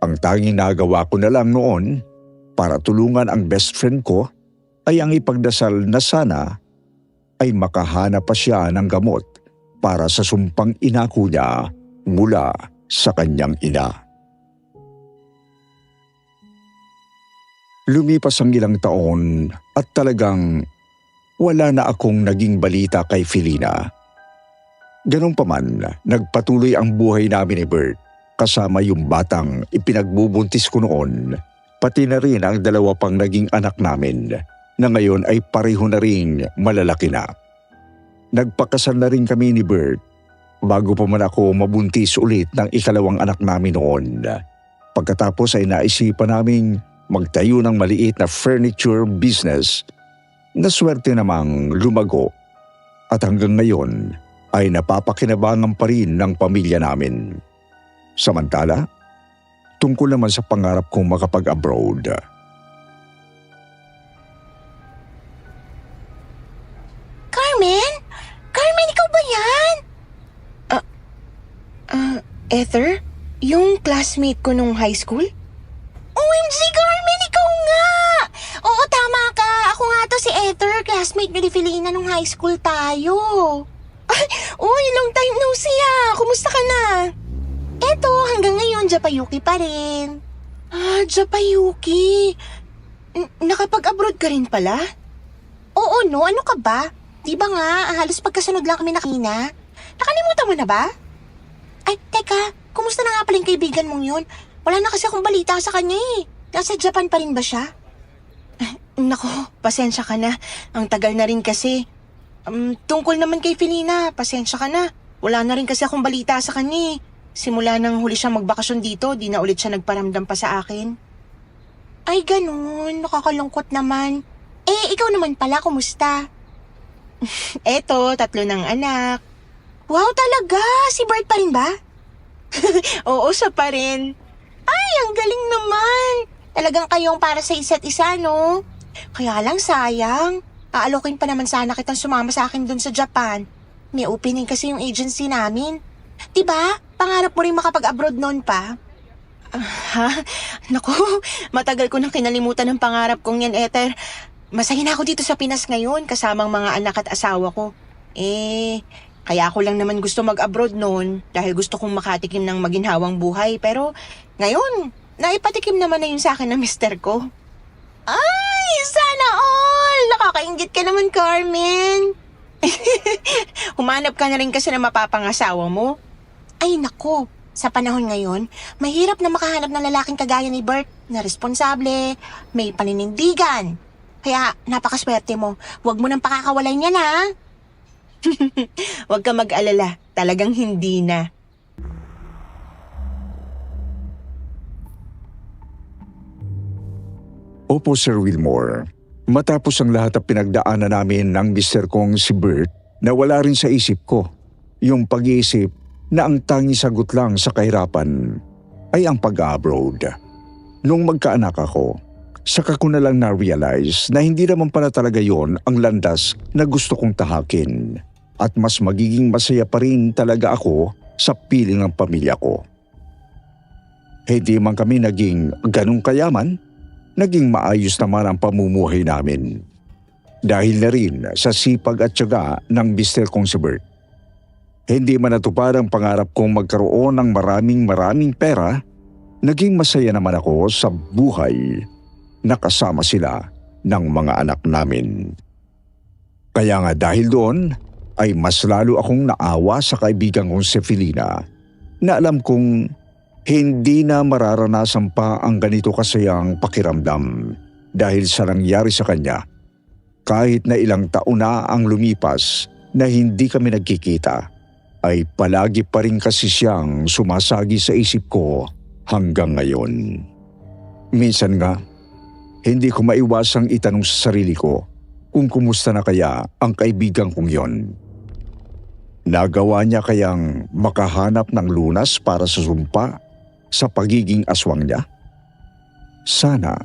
Ang tanging nagawa ko na lang noon para tulungan ang best friend ko ay ang ipagdasal na sana ay makahanap pa siya ng gamot para sa sumpang inako niya mula sa kanyang ina. Lumipas ang ilang taon at talagang wala na akong naging balita kay Felina. Ganun pa man, nagpatuloy ang buhay namin ni Bert kasama yung batang ipinagbubuntis ko noon, pati na rin ang 2 pang naging anak namin na ngayon ay pareho na rin malalaki na. Nagpakasal na rin kami ni Bert bago pa man ako mabuntis ulit ng 2nd anak namin noon. Pagkatapos ay naisipan naming magtayo ng maliit na furniture business na swerte namang lumago at hanggang ngayon ay napapakinabangan pa rin ng pamilya namin. Samantala, tungkol naman sa pangarap kong makapag-abroad. Ether? Yung classmate ko nung high school? OMG, Carmen, ikaw nga! Oo, tama ka. Ako nga to si Ether, classmate ni Felina nung high school tayo. Ay, uy, long time no see ah. Kumusta ka na? Eto, hanggang ngayon, Japayuki pa rin. Ah, Japayuki. Nakapag-abroad ka rin pala? Oo, no? Ano ka ba? Di ba nga, halos pagkasunod lang kami nakina. Nakalimutan mo na ba? Ay, teka, kumusta na nga pala yung kaibigan mong yun? Wala na kasi akong balita sa kanya eh. Nasa Japan pa rin ba siya? Nako, pasensya ka na. Ang tagal na rin kasi. Tungkol naman kay Felina, pasensya ka na. Wala na rin kasi akong balita sa kanya eh. Simula nang huli siyang magbakasyon dito, di na ulit siya nagparamdam pa sa akin. Ay, ganun. Nakakalungkot naman. Eh, ikaw naman pala, kumusta? Eto, 3 ng anak. Wow, talaga? Si Bert pa rin ba? Oo, siya pa rin. Ay, ang galing naman. Talagang kayong para sa isa't isa, no? Kaya lang sayang. Aalokin pa naman sana kitang sumama sa akin dun sa Japan. May opening kasi yung agency namin. Diba? Pangarap mo rin makapag-abroad noon pa? Ha? Naku, matagal ko nang kinalimutan ng pangarap kong yan, Ether. Masaya na ako dito sa Pinas ngayon kasamang mga anak at asawa ko. Kaya ako lang naman gusto mag-abroad noon dahil gusto kong makatikim ng maginhawang buhay. Pero ngayon, naipatikim naman na yun sa akin ng mister ko. Ay, sana all! Nakakaingit ka naman, Carmen. Humanap ka na rin kasi na mapapangasawa mo. Ay, nako. Sa panahon ngayon, mahirap na makahanap ng lalaking kagaya ni Bert na responsable, may paninindigan. Kaya napakaswerte mo. Huwag mo nang pakakawalan yan, ha? Huwag ka mag-alala. Talagang hindi na. Opo, Sir Wilmore. Matapos ang lahat ng pinagdaanan namin ng mister kong si Bert, nawala rin sa isip ko yung pag-iisip na ang tanging sagot lang sa kahirapan ay ang pag-abroad. Nung magkaanak ako, saka ko na lang na-realize na hindi naman pala talaga yon ang landas na gusto kong tahakin at mas magiging masaya pa rin talaga ako sa piling ng pamilya ko. Hindi man kami naging ganong kayaman, naging maayos naman ang pamumuhay namin. Dahil na rin sa sipag at tiyaga ng mister kong si Bert. Hindi man natupad ang pangarap kong magkaroon ng maraming pera, naging masaya naman ako sa buhay na kasama sila ng mga anak namin. Kaya nga dahil doon ay mas lalo akong naawa sa kaibigan kong si Felina na alam kong hindi na mararanasan pa ang ganito kasayang pakiramdam dahil sa nangyari sa kanya. Kahit na ilang taon na ang lumipas na hindi kami nagkikita, ay palagi pa rin kasi siyang sumasagi sa isip ko hanggang ngayon. Minsan nga, hindi ko maiwasang itanong sa sarili ko kung kumusta na kaya ang kaibigan kong yon. Nagawa niya kayang makahanap ng lunas para sa sumpa sa pagiging aswang niya? Sana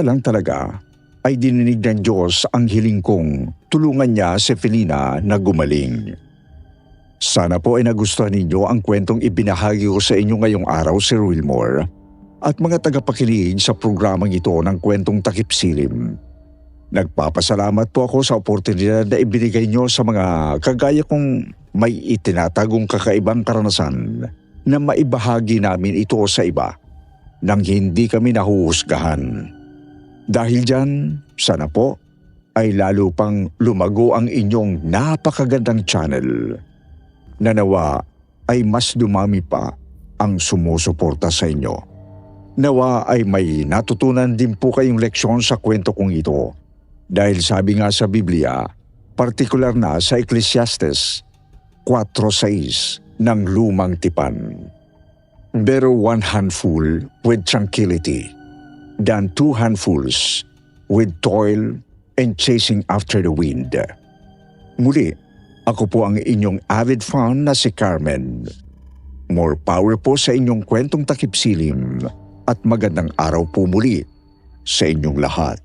lang talaga ay dininig ng Diyos ang hiling kong tulungan niya si Felina na gumaling. Sana po ay nagustuhan ninyo ang kwentong ibinahagi ko sa inyo ngayong araw, Sir Wilmore, at mga tagapakinig sa programang ito ng Kwentong Takip Silim. Nagpapasalamat po ako sa oportunidad na ibinigay nyo sa mga kagaya kong may itinatagong kakaibang karanasan na maibahagi namin ito sa iba nang hindi kami nahuhusgahan. Dahil dyan, sana po ay lalo pang lumago ang inyong napakagandang channel. Nawa ay mas dumami pa ang sumusuporta sa inyo. Nawa ay may natutunan din po kayong leksyon sa kwento kong ito. Dahil sabi nga sa Biblia, partikular na sa Ecclesiastes 4:6 ng Lumang Tipan. Better one handful with tranquility than 2 handfuls with toil and chasing after the wind. Muli, ako po ang inyong avid fan na si Carmen. More power po sa inyong kwentong takip silim at magandang araw po muli sa inyong lahat.